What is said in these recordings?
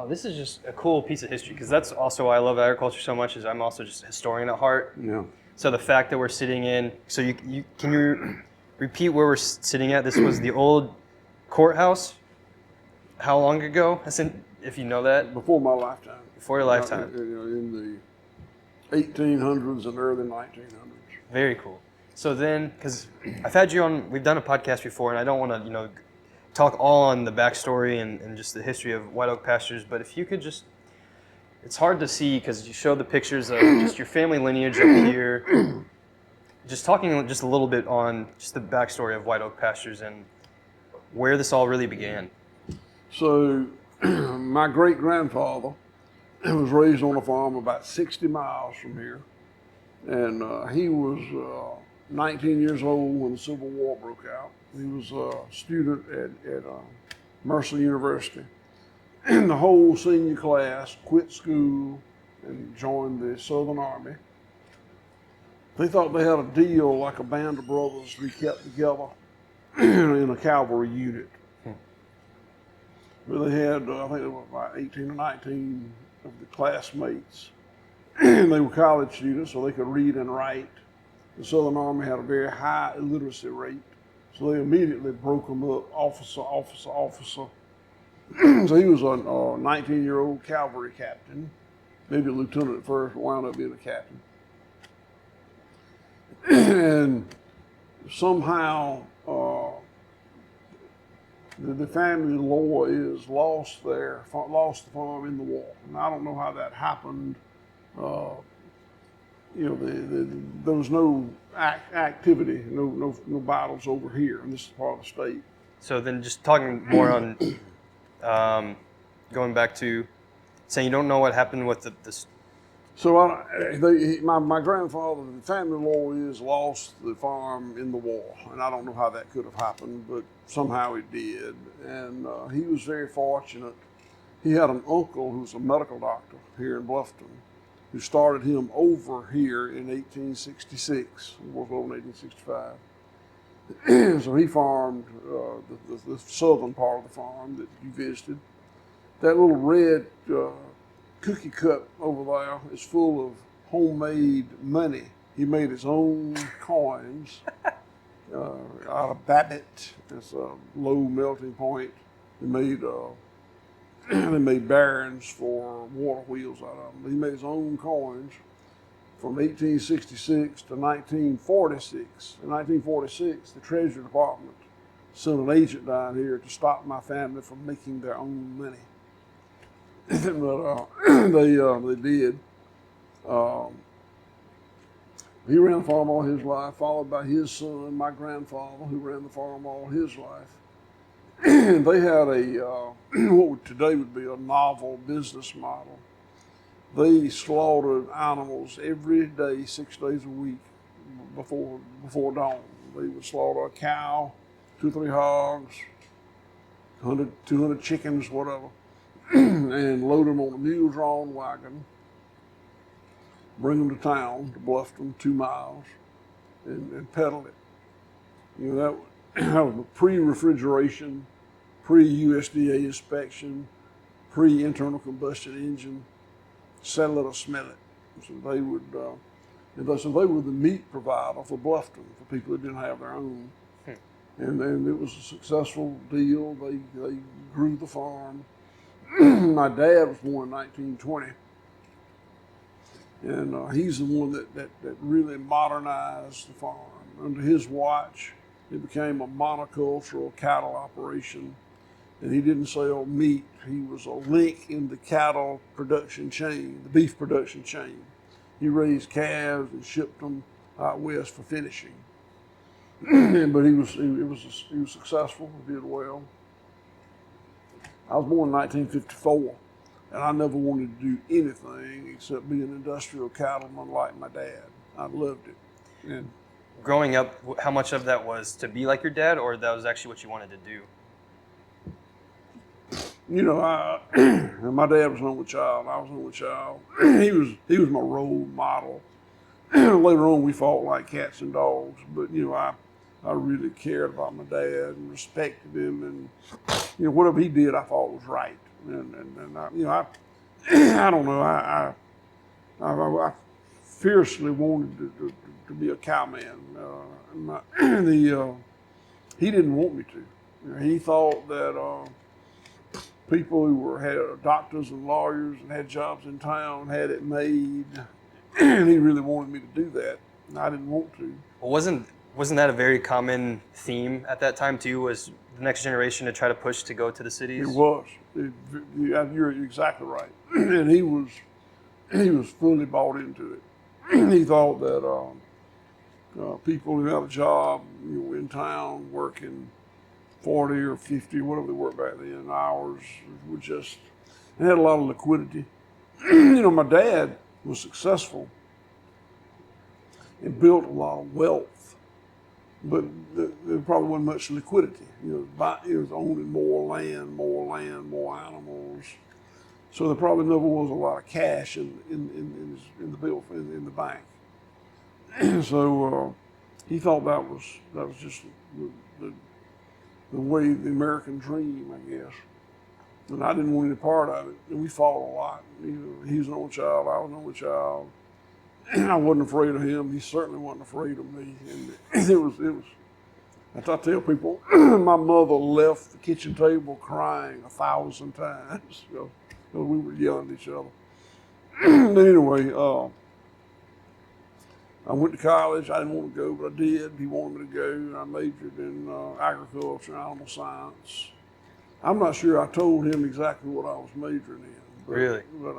Oh, this is just a cool piece of history, because that's also why I love agriculture so much, is I'm also just a historian at heart. Yeah. So the fact that we're sitting in, so you can you repeat where we're sitting at? This was the old courthouse. How long ago? If you know that. Before my lifetime. Before your lifetime. In the 1800s and early 1900s. Very cool. So then, because I've had you on, we've done a podcast before, and I don't want to, talk all on the backstory and just the history of White Oak Pastures, but if you could just, it's hard to see because you showed the pictures of just your family lineage up here. Just talking just a little bit on just the backstory of White Oak Pastures and where this all really began. So, my great-grandfather was raised on a farm about 60 miles from here, and he was 19 years old when the Civil War broke out. He was a student at Mercer University. And the whole senior class quit school and joined the Southern Army. They thought they had a deal like a band of brothers to be kept together in a cavalry unit. But they had, I think there were about 18 or 19 of the classmates. They were college students, so they could read and write. The Southern Army had a very high illiteracy rate, so they immediately broke them up, officer, officer, officer. So he was a 19-year-old cavalry captain, maybe a lieutenant at first, but wound up being a captain. And somehow the family law is lost the farm in the war. And I don't know how that happened. There was no activity, no battles over here, and this is part of the state. So then just talking more on, going back to saying you don't know what happened with this. So my grandfather, the family law is lost the farm in the war, and I don't know how that could have happened, but somehow it did. And he was very fortunate. He had an uncle who was a medical doctor here in Bluffton, who started him over here in 1866, was over in 1865. So he farmed the southern part of the farm that you visited. That little red cookie cup over there is full of homemade money. He made his own coins out of Babbitt. It's a low melting point. They made barons for water wheels out of them. He made his own coins from 1866 to 1946. In 1946, the Treasury Department sent an agent down here to stop my family from making their own money. But they did. He ran the farm all his life, followed by his son, my grandfather, who ran the farm all his life. They had what today would be a novel business model. They slaughtered animals every day, 6 days a week before dawn. They would slaughter a cow, 2 or 3 hogs, 100, 200 chickens, whatever, and load them on a mule-drawn wagon, bring them to town, to Bluffton, 2 miles, and peddle it. That was pre-refrigeration, pre-USDA inspection, pre-internal combustion engine, settle it or smell it. So they would, they were the meat provider for Bluffton, for people that didn't have their own. And it was a successful deal. They grew the farm. My dad was born in 1920. And he's the one that really modernized the farm. Under his watch, it became a monocultural cattle operation. And he didn't sell meat. He was a link in the cattle production chain, the beef production chain. He raised calves and shipped them out west for finishing. But he was successful. He did well. I was born in 1954, and I never wanted to do anything except be an industrial cattleman like my dad. I loved it. And growing up, how much of that was to be like your dad, or that was actually what you wanted to do? My dad was an only child. I was an only child. He was my role model. Later on, we fought like cats and dogs, but I really cared about my dad and respected him, and whatever he did, I thought was right. And I don't know, I fiercely wanted to be a cowman. He didn't want me to. He thought that people who had doctors and lawyers and had jobs in town had it made, and he really wanted me to do that, and I didn't want to. Well, wasn't that a very common theme at that time too? Was the next generation to try to push to go to the cities? It was. You're exactly right, and he was fully bought into it. He thought that people who had a job, in town working 40 or 50, whatever they worked back then, hours, would just, and had a lot of liquidity. My dad was successful and built a lot of wealth, but there probably wasn't much liquidity. He was owning more land, more animals. So there probably never was a lot of cash in the bank. So he thought that was just the way, the American dream, I guess. And I didn't want any part of it. And we fought a lot. He was an only child, I was an only child. I wasn't afraid of him. He certainly wasn't afraid of me. And it was. I tell people, my mother left the kitchen table crying 1,000 times. We were yelling at each other. Anyway, I went to college. I didn't want to go, but I did. He wanted me to go, and I majored in agriculture and animal science. I'm not sure I told him exactly what I was majoring in. Really? But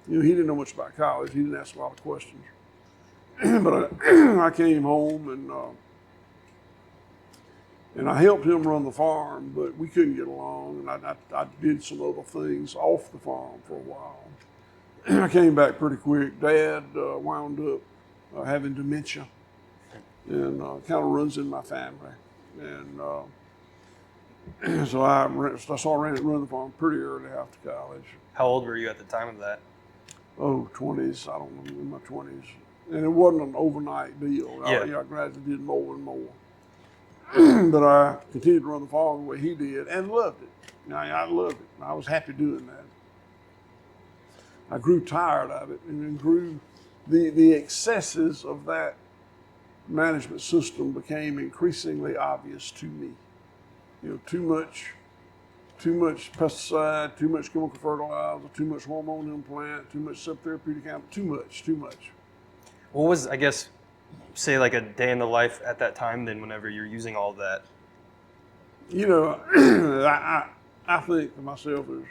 he didn't know much about college. He didn't ask a lot of questions. But I came home and I helped him run the farm, but we couldn't get along. And I did some other things off the farm for a while. I came back pretty quick. Dad wound up having dementia, and kind of runs in my family. And so I started running the farm pretty early after college. How old were you at the time of that? Oh, 20s. I don't know, in my 20s. And it wasn't an overnight deal. Yeah. I gradually did more and more. But I continued to run the farm the way he did and loved it. I loved it. I was happy doing that. I grew tired of it and then grew the excesses of that management system became increasingly obvious to me. Too much pesticide, too much chemical fertilizer, too much hormone implant, too much subtherapeutic animal, too much. What was, I guess, say like a day in the life at that time then whenever you're using all that? I think of myself as,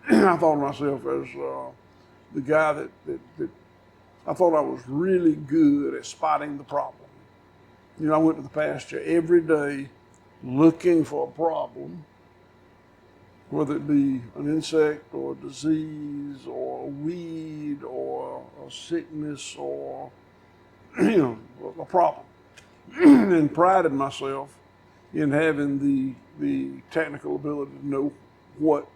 I thought of myself as the guy that I thought I was really good at spotting the problem. I went to the pasture every day looking for a problem, whether it be an insect or a disease or a weed or a sickness or, a problem. And prided myself in having the technical ability to know what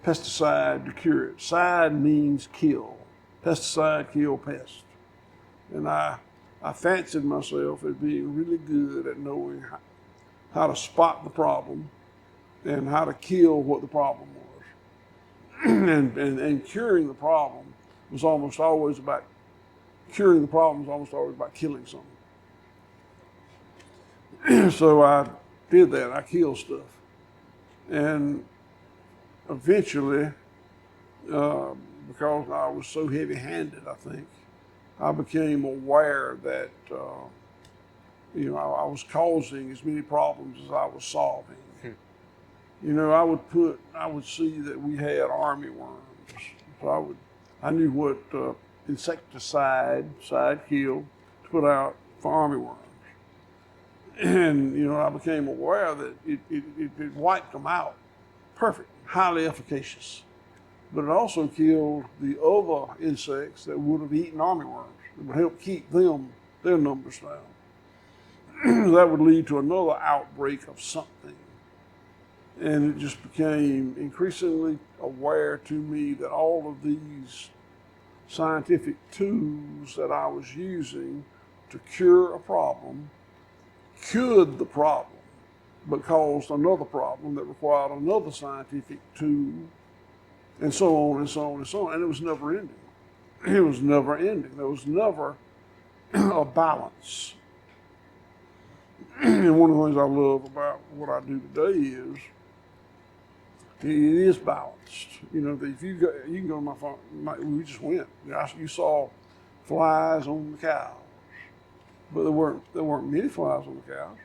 pesticide to cure it. Side means kill. Pesticide, kill pest. And I fancied myself as being really good at knowing how to spot the problem and how to kill what the problem was. and curing the problem was almost always about killing something. So I did that. I killed stuff. And eventually, because I was so heavy-handed, I think, I became aware that I was causing as many problems as I was solving. I would see that we had army worms. So I knew what insecticide, kill, to put out for army worms. And, I became aware that it wiped them out. Perfect, highly efficacious. But it also killed the other insects that would have eaten armyworms. It would help keep their numbers down. That would lead to another outbreak of something. And it just became increasingly aware to me that all of these scientific tools that I was using to cure a problem cured the problem, but caused another problem that required another scientific tool, and so on and so on and so on. And it was never ending. It was never ending. There was never a balance. And one of the things I love about what I do today is it is balanced. You know, if you go, you can go to my farm. We just went. You saw flies on the cows, but there weren't many flies on the cows.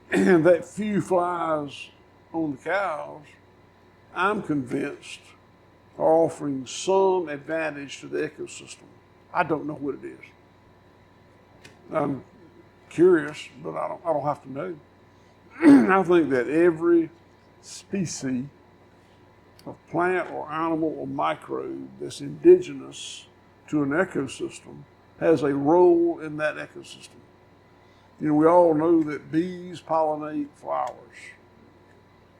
And that few flies on the cows, I'm convinced, are offering some advantage to the ecosystem. I don't know what it is. I'm curious, but I don't have to know. I think that every species of plant or animal or microbe that's indigenous to an ecosystem has a role in that ecosystem. You know, we all know that bees pollinate flowers.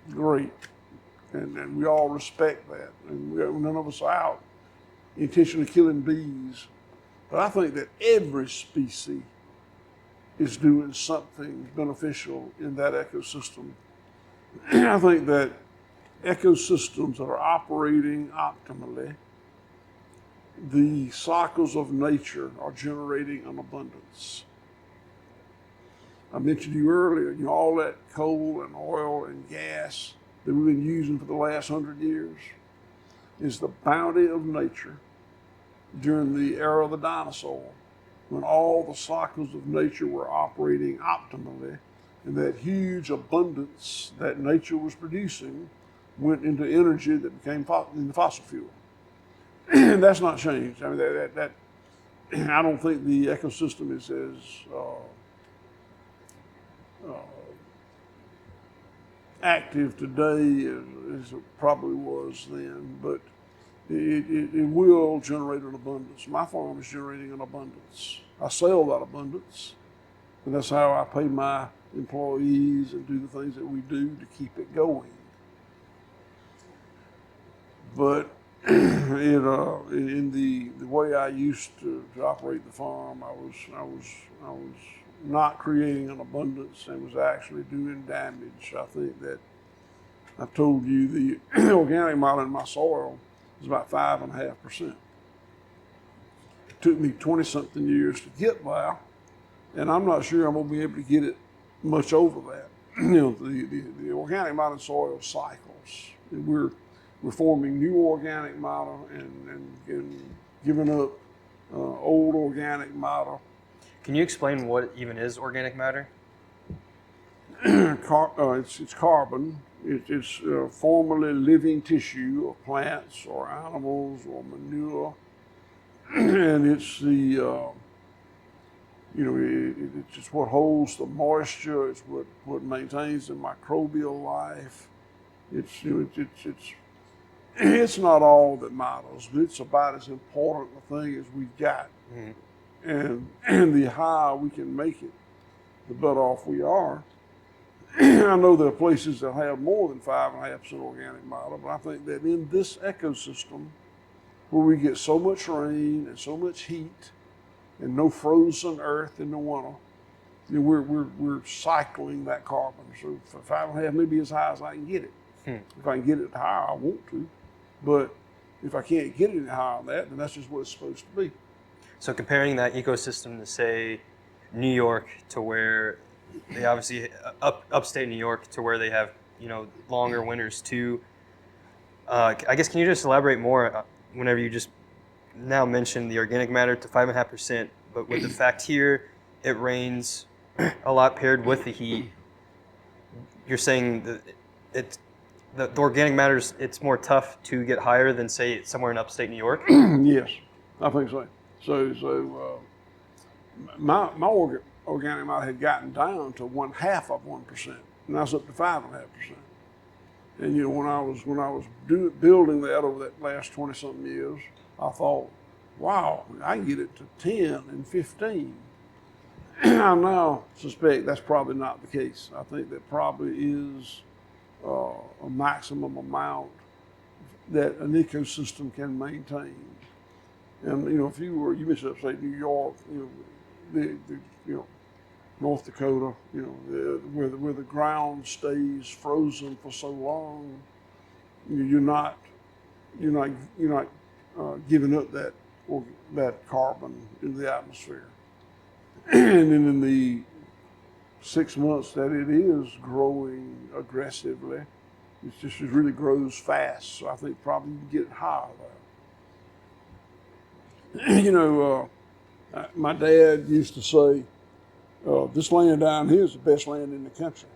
Great. And we all respect that. And none of us are out intentionally killing bees. But I think that every species is doing something beneficial in that ecosystem. I think that ecosystems that are operating optimally, the cycles of nature are generating an abundance. I mentioned to you earlier, you know, all that coal and oil and gas that we've been using for the last 100 years is the bounty of nature during the era of the dinosaur, when all the cycles of nature were operating optimally, and that huge abundance that nature was producing went into energy that became into fossil fuel. And that's not changed. I mean, that I don't think the ecosystem is as active today as it probably was then, but it will generate an abundance. My farm is generating an abundance. I sell that abundance, and that's how I pay my employees and do the things that we do to keep it going. But in the way I used to operate the farm, I was not creating an abundance and was actually doing damage. I think that I've told you the organic matter in my soil is about 5.5%. It took me 20-something years to get there, and I'm not sure I'm going to be able to get it much over that. You know, the organic matter in soil cycles. And we're forming new organic matter and giving up old organic matter. Can you explain what even is organic matter? It's carbon. It's formerly living tissue of plants or animals or manure, and it's the it's just what holds the moisture. It's what maintains the microbial life. It's not all that matters, but it's about as important a thing as we've got. Mm-hmm. And the higher we can make it, the better off we are. I know there are places that have more than 5.5% organic matter, but I think that in this ecosystem, where we get so much rain and so much heat and no frozen earth in the winter, you know, we're cycling that carbon. So for 5.5, maybe as high as I can get it. If I can get it higher, I want to. But if I can't get it any higher than that, then that's just what it's supposed to be. So comparing that ecosystem to, say, New York, to where they obviously upstate New York, to where they have, you know, longer winters too. I guess, can you just elaborate more whenever you just now mentioned the organic matter to 5.5%, but with the fact here it rains a lot paired with the heat. You're saying that the organic matter, it's more tough to get higher than, say, somewhere in upstate New York? Yes, I think so. So my organic matter had gotten down to 0.5%, and that's up to 5.5%. And you know, when I was building that over that last 20-something years, I thought, wow, I can get it to 10 and 15. I now suspect that's probably not the case. I think that probably is a maximum amount that an ecosystem can maintain. And you know, if you mentioned upstate New York, you know, North Dakota, where the ground stays frozen for so long, you're not giving up that carbon into the atmosphere. And then in the 6 months that it is growing aggressively, it really grows fast. So I think probably you can get higher there. My dad used to say, this land down here is the best land in the country.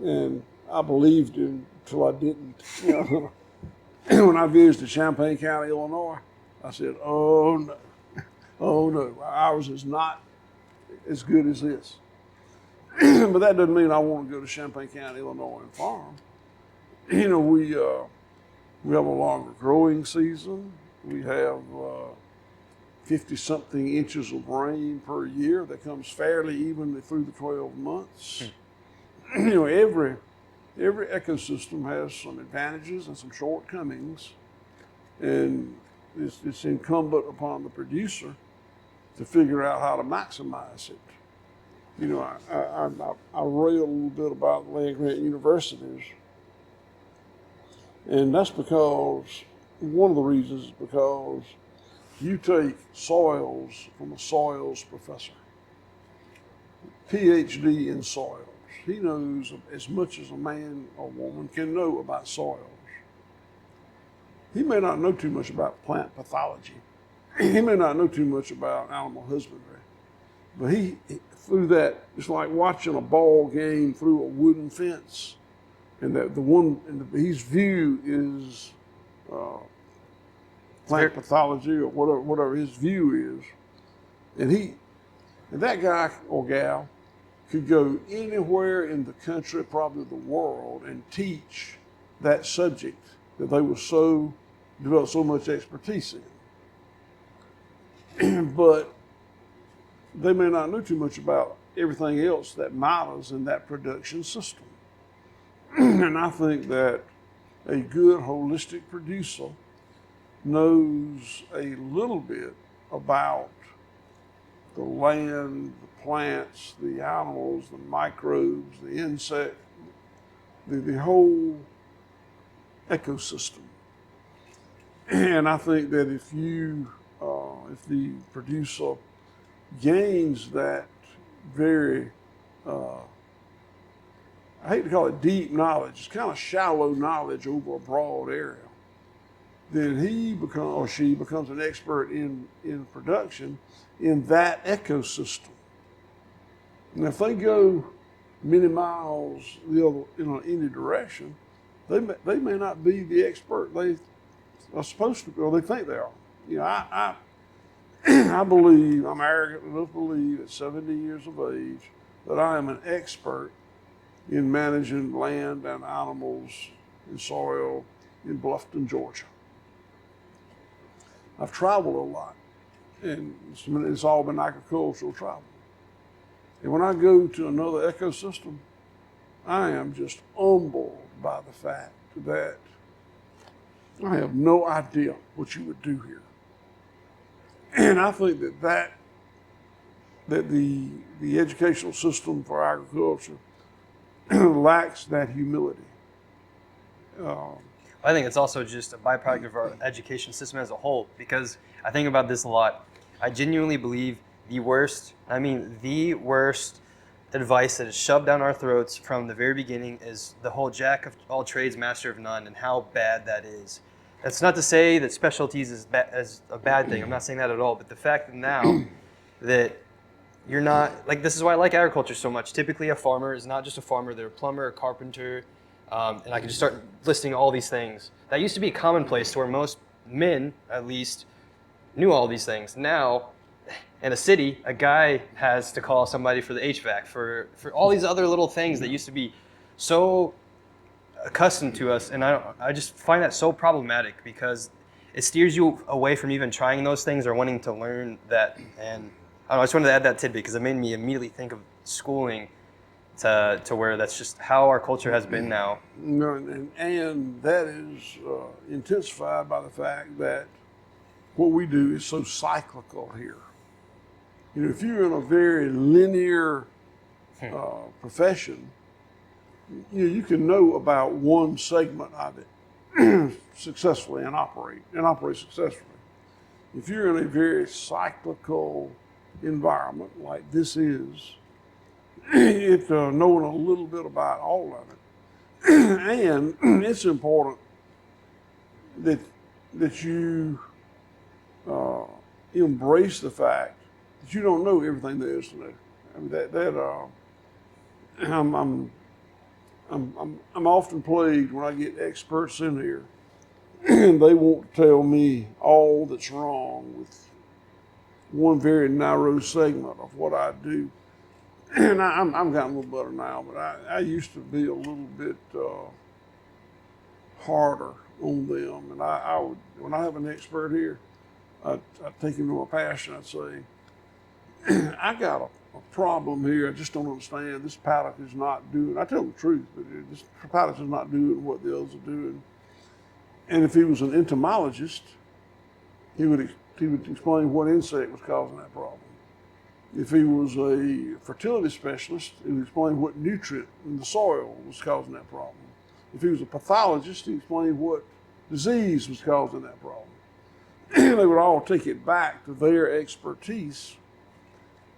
And I believed him until I didn't. When I visited Champaign County, Illinois, I said, oh no, ours is not as good as this. But that doesn't mean I want to go to Champaign County, Illinois and farm. We have a longer growing season. We have 50-something inches of rain per year that comes fairly evenly through the 12 months. Every ecosystem has some advantages and some shortcomings, and it's incumbent upon the producer to figure out how to maximize it. I rail a little bit about land-grant universities, and that's because one of the reasons is because you take soils from a soils professor, PhD in soils. He knows as much as a man or woman can know about soils. He may not know too much about plant pathology. He may not know too much about animal husbandry, but through that, it's like watching a ball game through a wooden fence, and his view is plant pathology or whatever his view is, and that guy or gal could go anywhere in the country, probably the world, and teach that subject that they developed so much expertise in. But they may not know too much about everything else that matters in that production system. And I think that a good holistic producer knows a little bit about the land, the plants, the animals, the microbes, the insect, the whole ecosystem. And I think that if the producer gains that very, I hate to call it deep knowledge, it's kind of shallow knowledge over a broad area, then he or she becomes an expert in production in that ecosystem. And if they go many miles any direction, they may not be the expert they are supposed to be, or they think they are. I believe, I'm arrogant enough to believe at 70 years of age that I am an expert in managing land and animals and soil in Bluffton, Georgia. I've traveled a lot, and it's all been agricultural travel. And when I go to another ecosystem, I am just humbled by the fact that I have no idea what you would do here. And I think that the educational system for agriculture lacks that humility. I think it's also just a byproduct of our education system as a whole, because I think about this a lot. I genuinely believe the worst advice that is shoved down our throats from the very beginning is the whole jack of all trades, master of none, and how bad that is. That's not to say that specialties is a bad thing. I'm not saying that at all. But the fact that now that you're not, like, this is why I like agriculture so much. Typically a farmer is not just a farmer. They're a plumber, a carpenter, and I can just start listing all these things. That used to be commonplace to where most men, at least, knew all these things. Now, in a city, a guy has to call somebody for the HVAC, for all these other little things that used to be so accustomed to us, and I just find that so problematic because it steers you away from even trying those things or wanting to learn that. And I just wanted to add that tidbit because it made me immediately think of schooling to where that's just how our culture has been now. And that is intensified by the fact that what we do is so cyclical here. If you're in a very linear profession, you can know about one segment of it successfully and operate successfully. If you're in a very cyclical environment like this is, knowing a little bit about all of it, and it's important that you embrace the fact that you don't know everything there is to know. I mean, I'm often plagued when I get experts in here, and they want to tell me all that's wrong with one very narrow segment of what I do. And I'm gotten a little better now, but I used to be a little bit harder on them. And I would, when I have an expert here, I'd take him to my pasture and I'd say, I got a problem here. I just don't understand. This paddock is not doing, I tell them the truth, but this paddock is not doing what the others are doing. And if he was an entomologist, he would explain what insect was causing that problem. If he was a fertility specialist, he would explain what nutrient in the soil was causing that problem. If he was a pathologist, he explained what disease was causing that problem. They would all take it back to their expertise.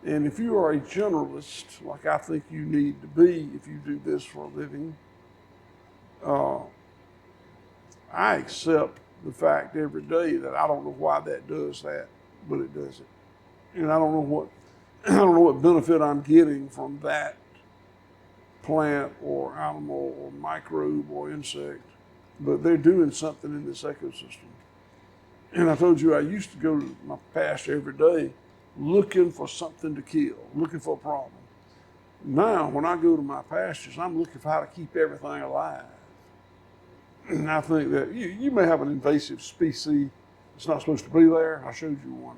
And if you are a generalist, like I think you need to be if you do this for a living, I accept the fact every day that I don't know why that does that, but it does it. And I don't know what benefit I'm getting from that plant or animal or microbe or insect, but they're doing something in this ecosystem. And I told you I used to go to my pasture every day looking for something to kill, looking for a problem. Now, when I go to my pastures, I'm looking for how to keep everything alive. And I think that you may have an invasive species that's not supposed to be there. I showed you one.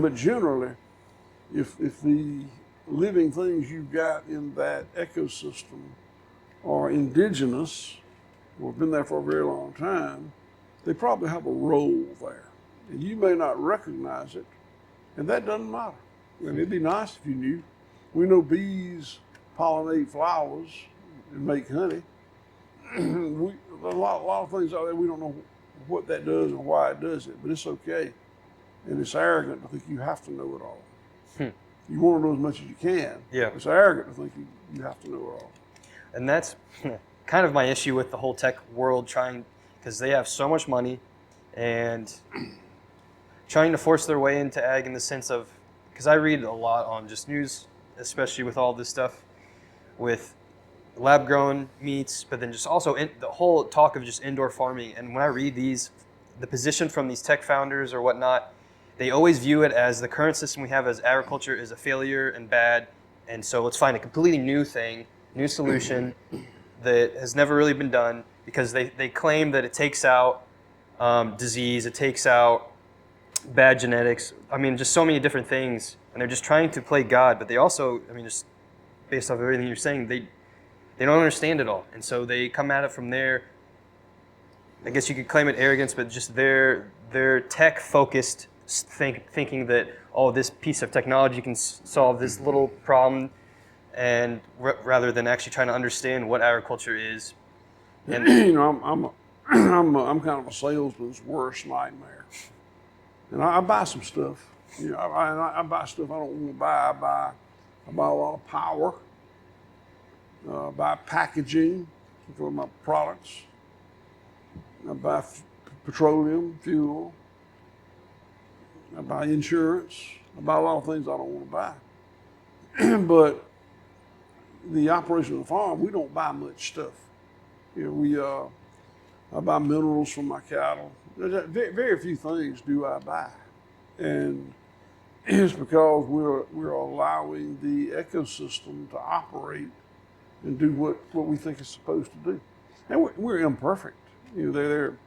But generally, if the living things you've got in that ecosystem are indigenous or have been there for a very long time, they probably have a role there. And you may not recognize it, and that doesn't matter. I mean, it'd be nice if you knew. We know bees pollinate flowers and make honey. A lot of things out there, we don't know what that does and why it does it, but it's okay. And it's arrogant to think you have to know it all. You want to know as much as you can. Yeah. It's arrogant to think you have to know it all. And that's kind of my issue with the whole tech world, because they have so much money and trying to force their way into ag in the sense of, because I read a lot on just news, especially with all this stuff with lab grown meats, but then just also the whole talk of just indoor farming. And when I read the position from these tech founders or whatnot, they always view it as the current system we have as agriculture is a failure and bad. And so let's find a completely new thing, new solution that has never really been done, because they claim that it takes out disease, it takes out bad genetics. I mean, just so many different things. And they're just trying to play God, but they also, I mean, just based off of everything you're saying, they don't understand it all. And so they come at it from their, I guess you could claim it arrogance, but just their tech-focused thinking that, oh, this piece of technology can solve this little problem, and rather than actually trying to understand what agriculture is. And you know, I'm kind of a salesman's worst nightmare. And I buy some stuff. You know, I buy stuff I don't want to buy. I buy a lot of power. I buy packaging for my products. I buy petroleum, fuel. I buy insurance. I buy a lot of things I don't want to buy. But the operation of the farm, we don't buy much stuff. You know, I buy minerals from my cattle. Very few things do I buy. And it's because we're allowing the ecosystem to operate and do what we think it's supposed to do. And we're imperfect. You know, there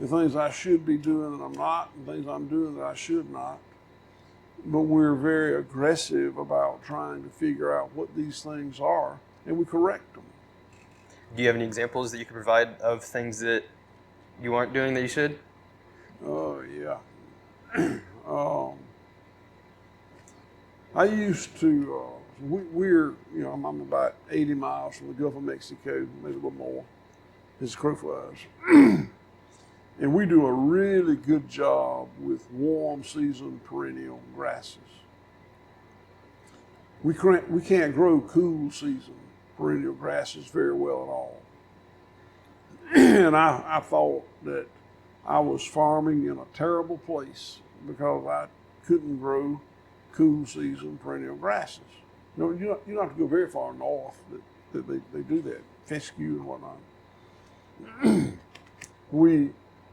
are things I should be doing that I'm not, and things I'm doing that I should not. But we're very aggressive about trying to figure out what these things are, and we correct them. do you have any examples that you could provide of things that you aren't doing that you should? Oh, yeah. I used to, we're, I'm about 80 miles from the Gulf of Mexico, maybe a little more, as the crow flies. And we do a really good job with warm season perennial grasses. We can't grow cool season perennial grasses very well at all. And I thought that I was farming in a terrible place because I couldn't grow cool season perennial grasses. You don't have to go very far north that they do that, fescue and whatnot.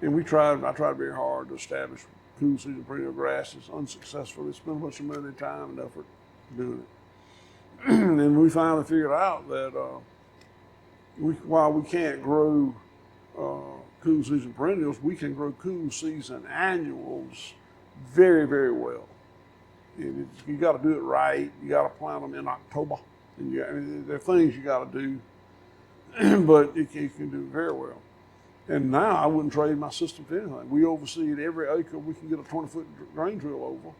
I tried very hard to establish cool season perennial grasses, unsuccessfully, spent a bunch of money, time, and effort doing it. And we finally figured out that while we can't grow cool season perennials, we can grow cool season annuals very, very well. And you got to do it right. You got to plant them in October. And there are things you got to do, but you can do it very well. And now I wouldn't trade my system for anything. We overseed every acre we can get a 20-foot grain drill over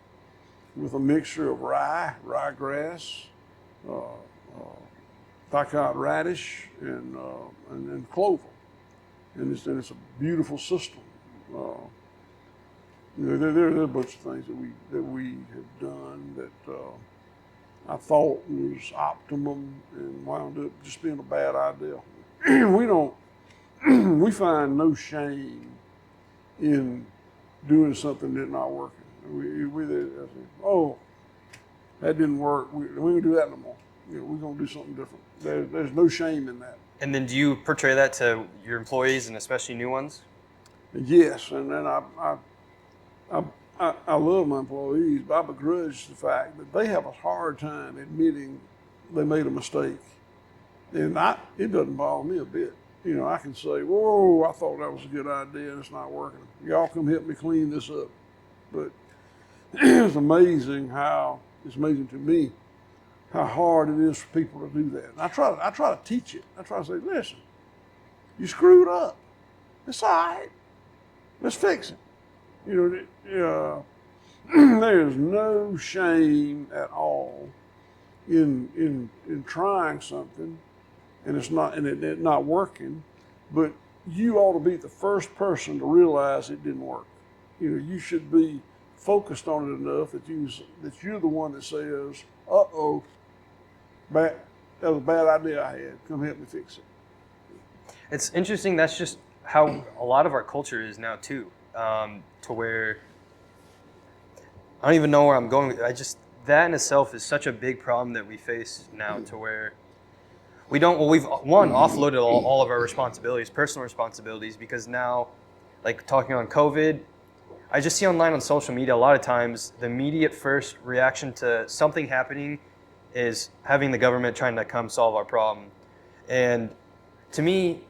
with a mixture of ryegrass, Thicot radish, and clover. And it's a beautiful system. There are a bunch of things that we have done that I thought was optimum and wound up just being a bad idea. We find no shame in doing something that's not working. That didn't work. We ain't gonna do that no more. We're gonna do something different. There's no shame in that. And then do you portray that to your employees and especially new ones? Yes, and then I love my employees, but I begrudge the fact that they have a hard time admitting they made a mistake. And it doesn't bother me a bit. I can say, whoa, I thought that was a good idea and it's not working. Y'all come help me clean this up. But it's amazing to me how hard it is for people to do that. And I try to teach it. I try to say, listen, you screwed up. It's all right. Let's fix it. There's no shame at all in trying something and it not working, but you ought to be the first person to realize it didn't work. You should be focused on it enough that you're the one that says, uh-oh, that was a bad idea I had. Come help me fix it. It's interesting. That's just how a lot of our culture is now too, to where I don't even know where I'm going. That in itself is such a big problem that we face now, to where we've offloaded all of our responsibilities, personal responsibilities, because now, like talking on COVID, I just see online on social media a lot of times the immediate first reaction to something happening is having the government trying to come solve our problem. And to me,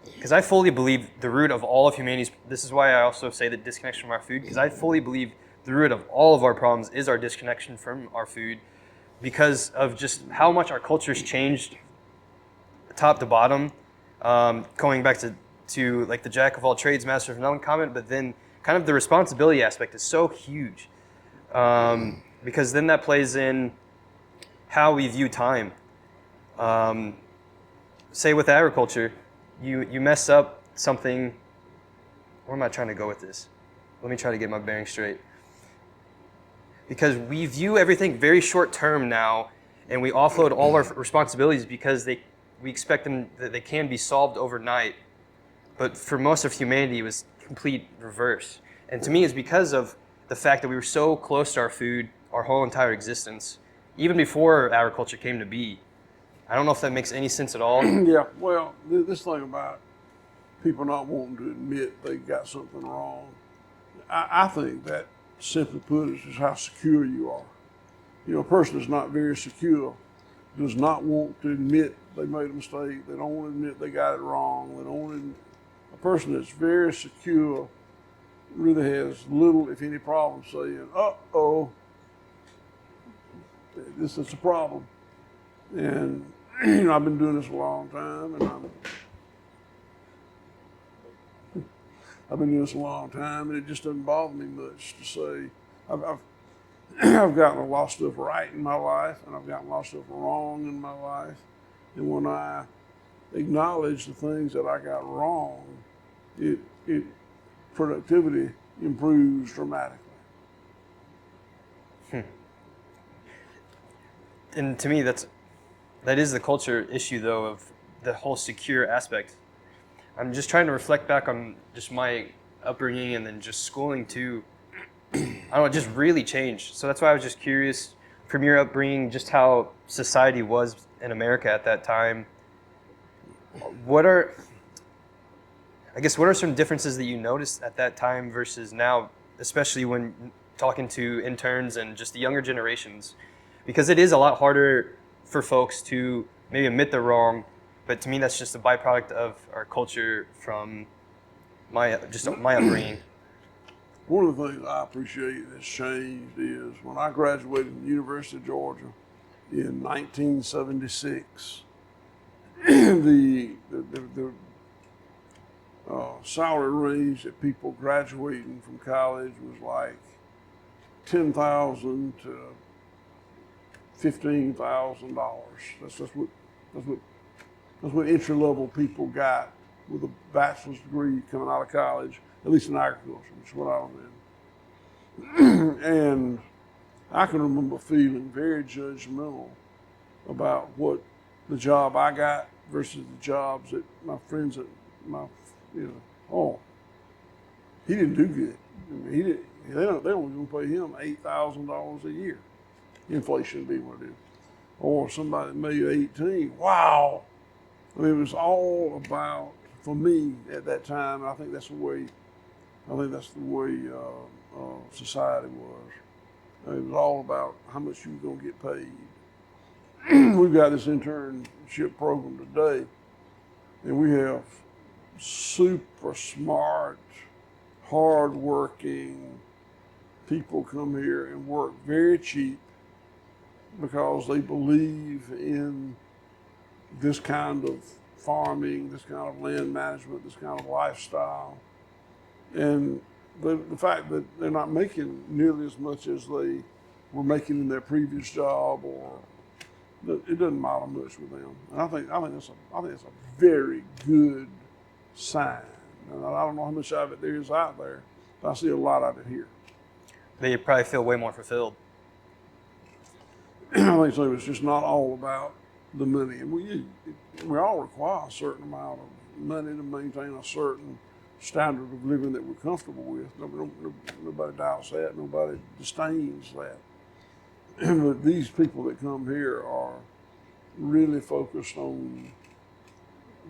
because I fully believe the root of all of humanity's, this is why I also say the disconnection from our food, because I fully believe the root of all of our problems is our disconnection from our food, because of just how much our culture's changed top to bottom, going back to like the jack of all trades, master of none comment, but then kind of the responsibility aspect is so huge, because then that plays in how we view time. Say with agriculture, you mess up something. Where am I trying to go with this? Let me try to get my bearings straight. Because we view everything very short term now, and we offload all our responsibilities because we expect them that they can be solved overnight. But for most of humanity, it was complete reverse. And to me, it's because of the fact that we were so close to our food our whole entire existence, even before agriculture came to be. I don't know if that makes any sense at all. Yeah, well, this thing about people not wanting to admit they got something wrong, I think that, simply put, is just how secure you are. A person that's not very secure does not want to admit they made a mistake. They don't want to admit they got it wrong. They don't want to. A person that's very secure really has little, if any, problem saying, uh-oh, this is a problem. And, I've been doing this a long time, and it just doesn't bother me much to say. I've gotten a lot of stuff right in my life, and I've gotten a lot of stuff wrong in my life. And when I acknowledge the things that I got wrong, it productivity improves dramatically. And to me, that is the culture issue, though, of the whole secure aspect. I'm just trying to reflect back on just my upbringing and then just schooling too. I don't know, it just really changed. So that's why I was just curious from your upbringing, just how society was in America at that time. What are some differences that you noticed at that time versus now, especially when talking to interns and just the younger generations? Because it is a lot harder for folks to maybe admit they're wrong, but to me that's just a byproduct of our culture from my upbringing. One of the things I appreciate that's changed is when I graduated from the University of Georgia in 1976, the salary range that people graduating from college was like $10,000 to $15,000. That's what entry level people got with a bachelor's degree coming out of college, at least in agriculture, which is what I was in. And I can remember feeling very judgmental about what the job I got versus the jobs that my friends he didn't do good. I mean, he didn't. They only gonna pay him $8,000 a year. Inflation being what it is. Or somebody that made 18. Wow. I mean, it was all about, for me at that time, I think that's the way society was. It was all about how much you were going to get paid. We've got this internship program today, and we have super smart, hard-working people come here and work very cheap because they believe in this kind of farming, this kind of land management, this kind of lifestyle. And the fact that they're not making nearly as much as they were making in their previous job, or it doesn't matter much with them. And I think that's a very good sign. And I don't know how much of it there is out there, but I see a lot of it here. They probably feel way more fulfilled. I think so. It's just not all about the money, and we all require a certain amount of money to maintain a certain standard of living that we're comfortable with. Nobody doubts that. Nobody disdains that. But these people that come here are really focused on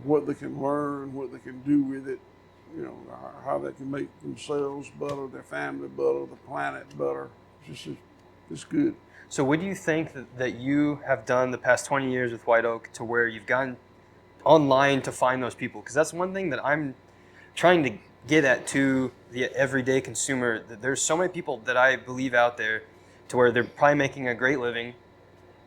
what they can learn, what they can do with it, how they can make themselves better, their family better, the planet better. It's good. So what do you think that you have done the past 20 years with White Oak to where you've gone online to find those people? Because that's one thing that I'm trying to get at to the everyday consumer. That there's so many people that I believe out there to where they're probably making a great living.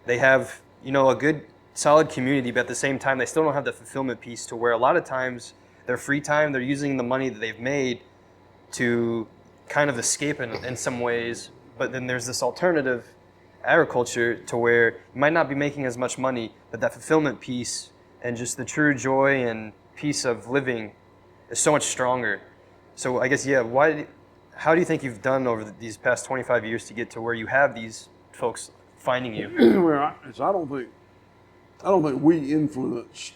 They have, a good, solid community, but at the same time, they still don't have the fulfillment piece to where a lot of times their free time, they're using the money that they've made to kind of escape in some ways. But then there's this alternative agriculture to where you might not be making as much money, but that fulfillment piece and just the true joy and peace of living is so much stronger. So I guess, how do you think you've done over these past 25 years to get to where you have these folks finding you? Well, I don't think we influenced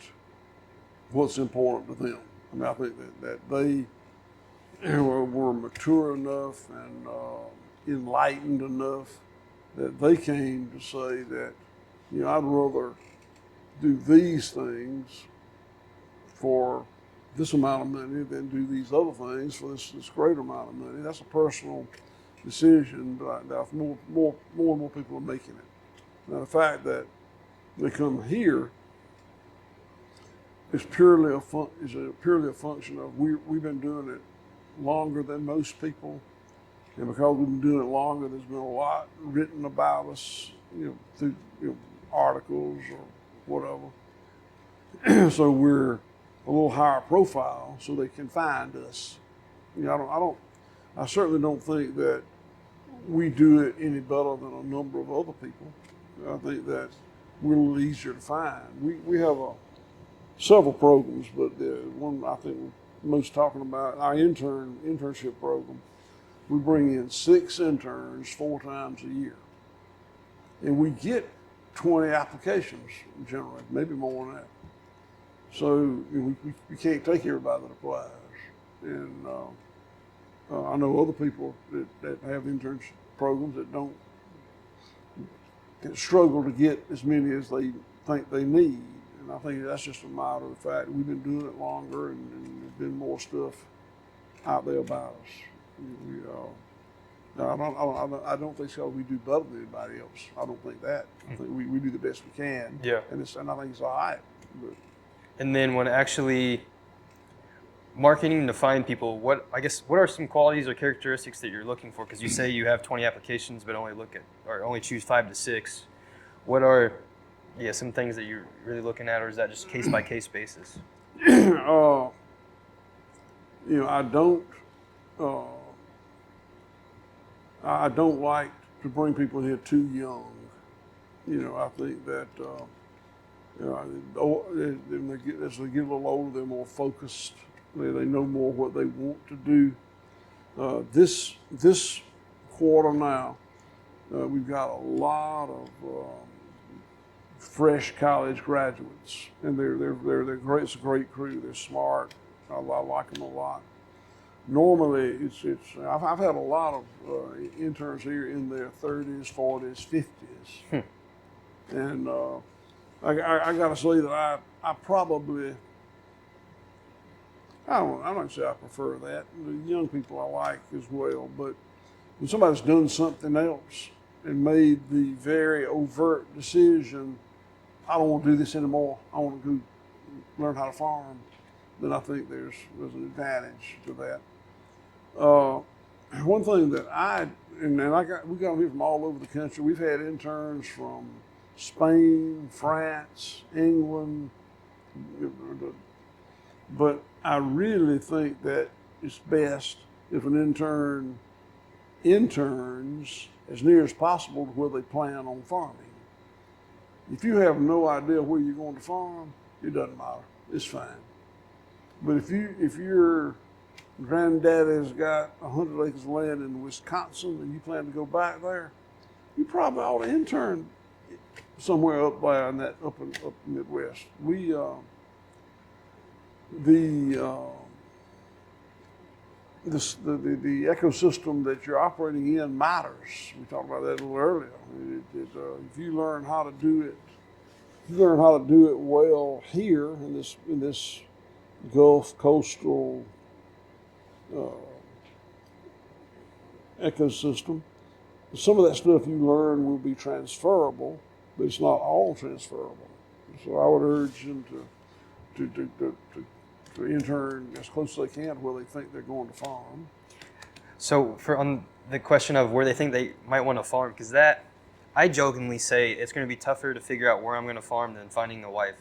what's important to them. I mean, I think that they were mature enough and enlightened enough that they came to say that, I'd rather do these things for this amount of money than do these other things for this greater amount of money. That's a personal decision, but more and more people are making it. Now, the fact that they come here is purely a function of we've been doing it longer than most people. And because we've been doing it longer, there's been a lot written about us, through articles or whatever. So we're a little higher profile, so they can find us. I certainly don't think that we do it any better than a number of other people. I think that we're a little easier to find. We have several programs, but the one I think we're most talking about, our internship program. We bring in 6 interns 4 times a year, and we get 20 applications generally, maybe more than that. So we can't take everybody that applies, and I know other people that have internship programs that struggle to get as many as they think they need. And I think that's just a matter of the fact that we've been doing it longer, and there's been more stuff out there about us. I don't think so. We do better than anybody else. I don't think that. I think we do the best we can. Yeah. And I think it's all right. But, And then when actually marketing to find people, what are some qualities or characteristics that you're looking for? Because you say you have 20 applications, but only choose 5 to 6. What are some things that you're really looking at, or is that just case by case basis? I don't like to bring people here too young. I think that as they get a little older, they're more focused. They know more what they want to do. This quarter now, we've got a lot of fresh college graduates, and they're great. It's a great crew. They're smart. I like them a lot. Normally, I've had a lot of interns here in their 30s, 40s, 50s, and I got to say that I probably, I'm not gonna say I prefer that. The young people I like as well, but when somebody's done something else and made the very overt decision, I don't want to do this anymore, I want to go learn how to farm, then I think there's an advantage to that. One thing that we got them here from all over the country. We've had interns from Spain, France, England, but I really think that it's best if an intern interns as near as possible to where they plan on farming. If you have no idea where you're going to farm, it doesn't matter. It's fine. But if your granddaddy's got 100 acres of land in Wisconsin and you plan to go back there, you probably ought to intern somewhere up there in that up Midwest. The ecosystem that you're operating in matters. We talked about that a little earlier. If you learn how to do it, well here in this Gulf coastal ecosystem, some of that stuff you learn will be transferable, but it's not all transferable. So I would urge them to intern as close as they can to where they think they're going to farm. So on the question of where they think they might want to farm, because that, I jokingly say it's going to be tougher to figure out where I'm going to farm than finding a wife,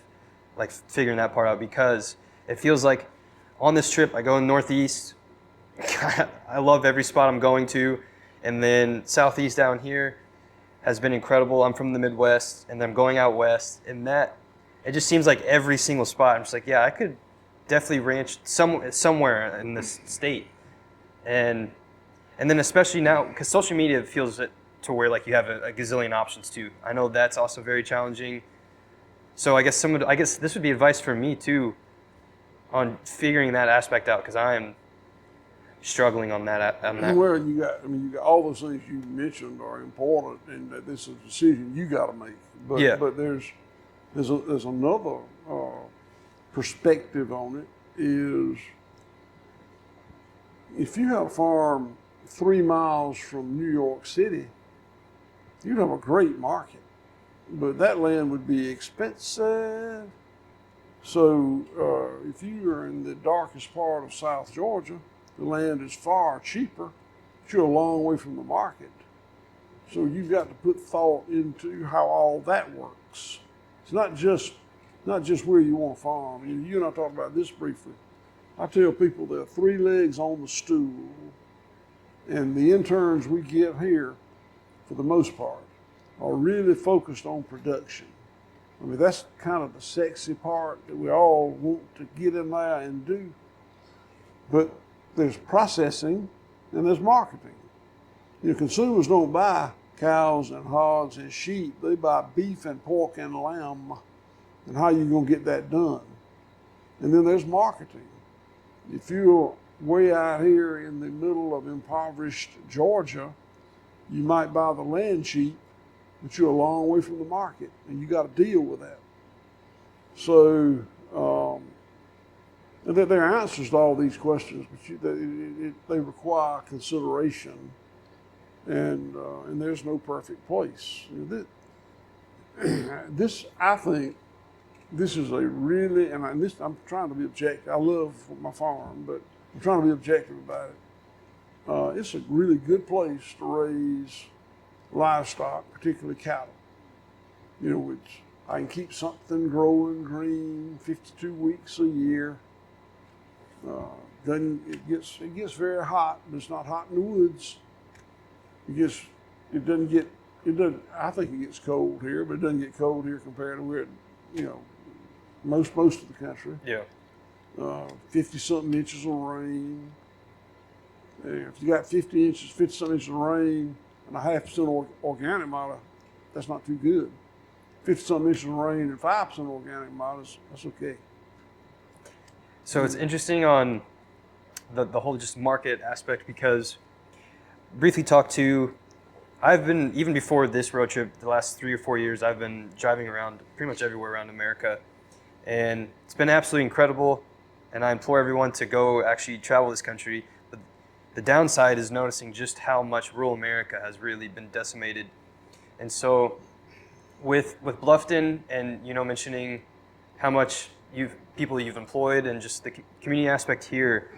like figuring that part out, because it feels like on this trip I go in Northeast, I love every spot I'm going to, and then Southeast down here has been incredible. I'm from the Midwest, and then I'm going out West, and that, it just seems like every single spot, I'm just like, yeah, I could definitely ranch somewhere in this state. And then especially now, because social media feels it to where like you have a gazillion options too. I know that's also very challenging. So I guess this would be advice for me too on figuring that aspect out, because I am struggling on that. Well, you got all those things you mentioned are important, and that this is a decision you got to make. But there's another perspective on it. Is if you have a farm 3 miles from New York City, you'd have a great market, but that land would be expensive. So if you are in the darkest part of South Georgia, the land is far cheaper, but you're a long way from the market. So you've got to put thought into how all that works. It's not just where you want to farm. You and I talked about this briefly. I tell people there are 3 legs on the stool, And the interns we get here, for the most part, are really focused on production. I mean, that's kind of the sexy part that we all want to get in there and do. But there's processing and there's marketing. You know, consumers don't buy cows and hogs and sheep. They buy beef and pork and lamb. And how you going to get that done? And then there's marketing. If you're way out here in the middle of impoverished Georgia, you might buy the land cheap, but you're a long way from the market, and you got to deal with that. So, and there are answers to all these questions, but they require consideration, and there's no perfect place. This, I think, this is a really, and I'm trying to be objective. I love my farm, but I'm trying to be objective about it. It's a really good place to raise livestock, particularly cattle. You know, which I can keep something growing green 52 weeks a year. Then it gets very hot, but it's not hot in the woods. I think it gets cold here, but it doesn't get cold here compared to where it, you know, most of the country. Yeah. 50-something inches of rain. If you got 50-something inches of rain and a 0.5% organic matter, that's not too good. 50-something inches of rain and 5% organic matter, that's okay. So it's interesting on the whole just market aspect, because briefly talked to, I've been, even before this road trip, the last 3 or 4 years, I've been driving around pretty much everywhere around America. And it's been absolutely incredible. And I implore everyone to go actually travel this country. But the downside is noticing just how much rural America has really been decimated. And so with Bluffton, and mentioning how much people you've employed and just the community aspect here,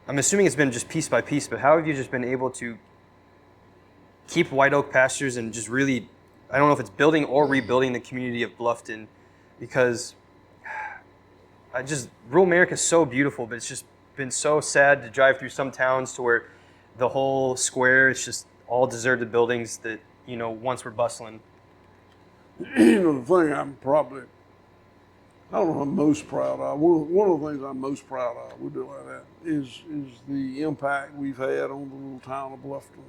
I'm assuming it's been just piece by piece, but how have you just been able to keep White Oak Pastures and just really, I don't know if it's building or rebuilding the community of Bluffton, because rural America is so beautiful, but it's just been so sad to drive through some towns to where the whole square, it's just all deserted buildings that, once were bustling. The thing I don't know, I'm most proud of. One of the things I'm most proud of, we'll do it like that, is the impact we've had on the little town of Bluffton.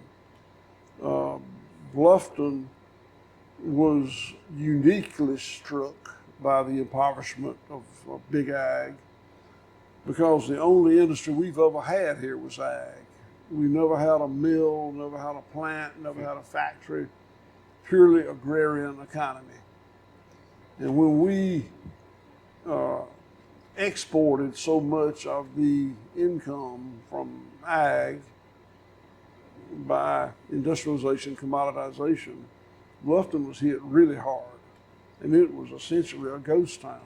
Bluffton was uniquely struck by the impoverishment of big ag, because the only industry we've ever had here was ag. We never had a mill, never had a plant, never had a factory, purely agrarian economy. And when we exported so much of the income from ag by industrialization, commoditization, Bluffton was hit really hard, and it was essentially a ghost town.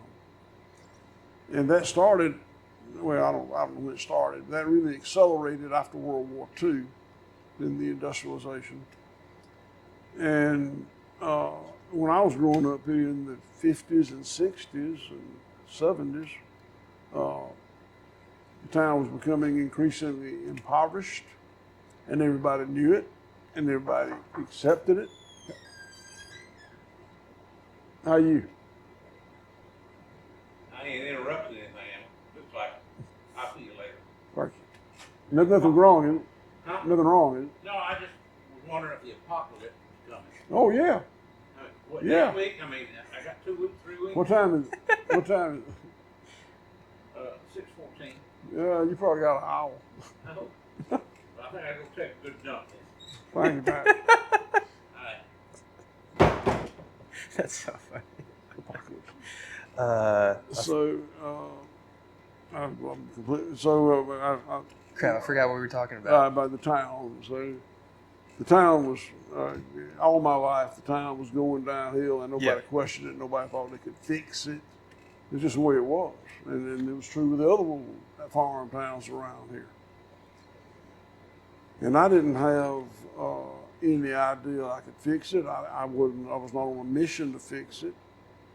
And that started, well, I don't know when it started, but that really accelerated after World War II in the industrialization. And when I was growing up here in the 50s and 60s and 70s, the town was becoming increasingly impoverished, and everybody knew it, and everybody accepted it. How are you? I ain't interrupted anything. Looks like I'll see you later. Thank you. Nothing wrong, is it? Huh? Nothing wrong, is it? No, I just was wondering if the apocalypse was coming. Oh, yeah. What, Yeah. Next week? I mean, I got 2 weeks, 3 weeks. What time is it? What time is it? 6:14. Yeah, you probably got an hour. I hope. But I think I go take a good dump. Thank you, Pat. All right. That's so funny. Crap, I forgot what we were talking about. By the town. So the town was, all my life, the town was going downhill, and nobody questioned it. Nobody thought they could fix it. It's just the way it was. And it was true with the other little farm towns around here. And I didn't have any idea I could fix it. I was not on a mission to fix it.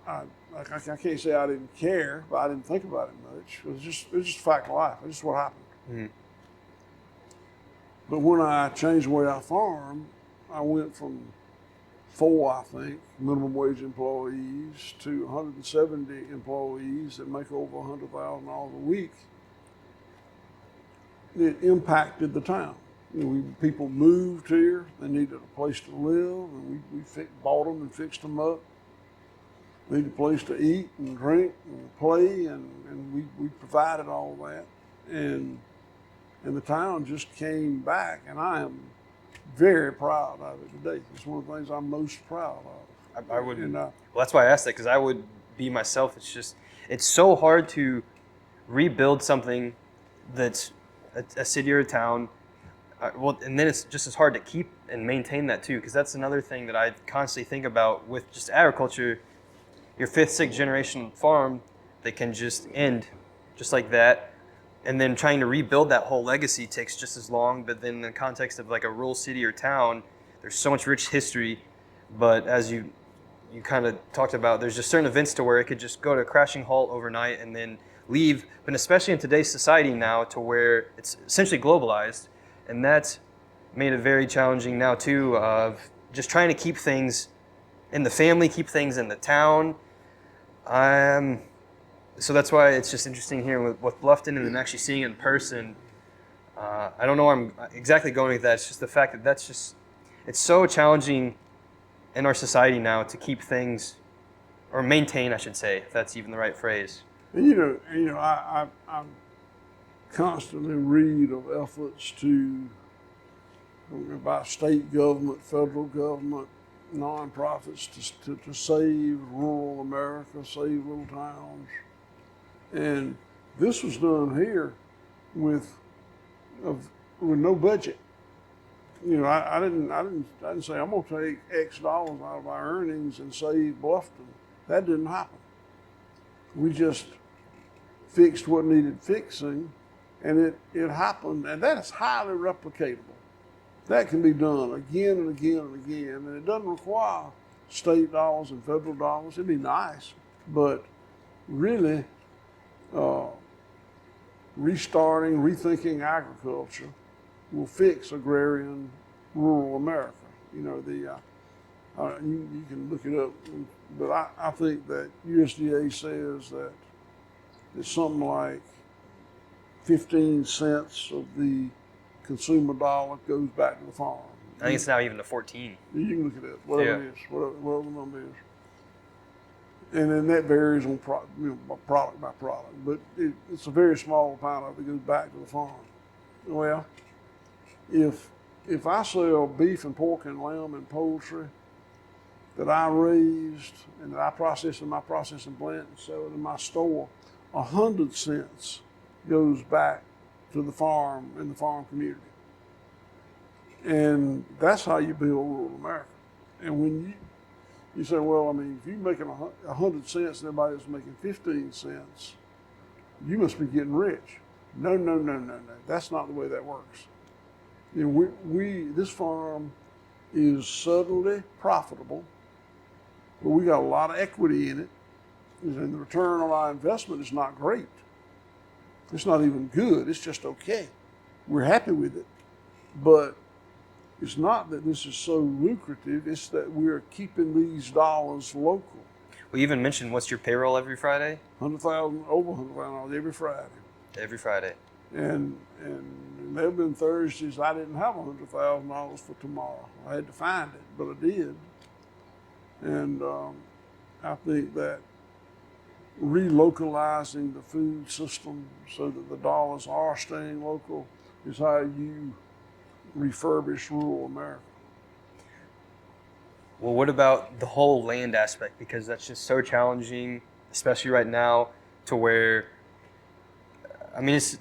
I can't say I didn't care, but I didn't think about it much. It was just a fact of life. It's just what happened. Mm-hmm. But when I changed the way I farm, I went from 4, I think, minimum wage employees to 170 employees that make over $100,000 a week. It impacted the town. People moved here, they needed a place to live, and we bought them and fixed them up. They needed a place to eat and drink and play, and we provided all that. And the town just came back, and I am very proud of it today. It's one of the things I'm most proud of. I would. And, well, that's why I asked that, because I would be myself. It's so hard to rebuild something that's a city or a town. And then it's just as hard to keep and maintain that too, because that's another thing that I constantly think about with just agriculture. Your 5th, 6th generation farm that can just end just like that. And then trying to rebuild that whole legacy takes just as long. But then in the context of like a rural city or town, there's so much rich history. But as you kind of talked about, there's just certain events to where it could just go to a crashing halt overnight and then leave. But especially in today's society now, to where it's essentially globalized. And that's made it very challenging now too, of just trying to keep things in the family, keep things in the town. So that's why it's just interesting here with Bluffton and then actually seeing it in person. I don't know where I'm exactly going with that. It's just the fact that it's so challenging in our society now to keep things, or maintain, I should say, if that's even the right phrase. And I constantly read of efforts by state government, federal government, nonprofits to save rural America, save little towns. And this was done here with no budget. I didn't say I'm going to take X dollars out of our earnings and save Bluffton. That didn't happen. We just fixed what needed fixing, and it happened, and that is highly replicatable. That can be done again and again and again, and it doesn't require state dollars and federal dollars. It'd be nice, but really restarting, rethinking agriculture will fix agrarian rural America. You can look it up, but I think that USDA says that it's something like 15 cents of the consumer dollar goes back to the farm. I think it's now even to 14. You can look at it, whatever it is, whatever the number is. And then that varies on product by product, but it's a very small amount of it that goes back to the farm. Well, if I sell beef and pork and lamb and poultry that I raised and that I process in my processing plant and sell it in my store, 100 cents goes back to the farm and the farm community. And that's how you build rural America. And when you say, well, I mean, if you're making 100 cents and everybody else is making 15 cents, you must be getting rich. No. That's not the way that works. This farm is suddenly profitable, but we got a lot of equity in it, and the return on our investment is not great. It's not even good. It's just okay. We're happy with it, but it's not that this is so lucrative. It's that we're keeping these dollars local. Well, you even mentioned, what's your payroll every Friday? Over $100,000 every Friday. Every Friday. And there have been Thursdays I didn't have $100,000 for tomorrow. I had to find it, but I did. And I think that relocalizing the food system so that the dollars are staying local is how you refurbish rural America. Well, what about the whole land aspect? Because that's just so challenging, especially right now, to where, I mean, it's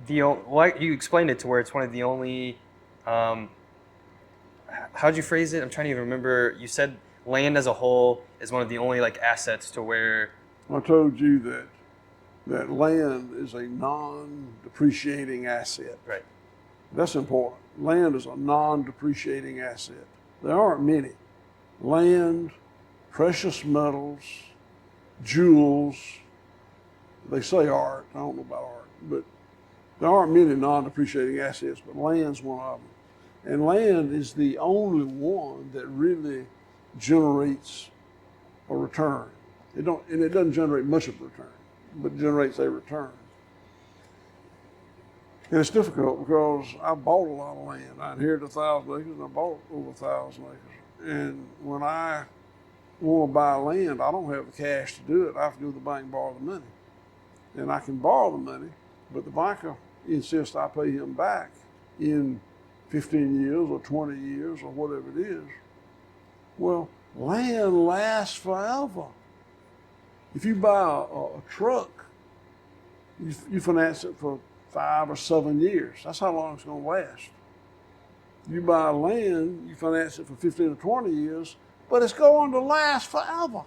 like you explained it, to where it's one of the only, how'd you phrase it? I'm trying to even remember. You said land as a whole is one of the only assets to where. I told you that land is a non-depreciating asset. Right. That's important. Land is a non-depreciating asset. There aren't many. Land, precious metals, jewels, they say art, I don't know about art, but There aren't many non-depreciating assets, but land's one of them. And land is the only one that really generates a return. It doesn't generate much of a return, but it generates a return. And it's difficult because I bought a lot of land. I inherited 1,000 acres and I bought over 1,000 acres. And when I want to buy land, I don't have the cash to do it. I have to go to the bank and borrow the money. And I can borrow the money, but the banker insists I pay him back in 15 years or 20 years or whatever it is. Well, land lasts forever. If you buy a truck, you finance it for 5 or 7 years. That's how long it's going to last. You buy land, you finance it for 15 or 20 years, but it's going to last forever.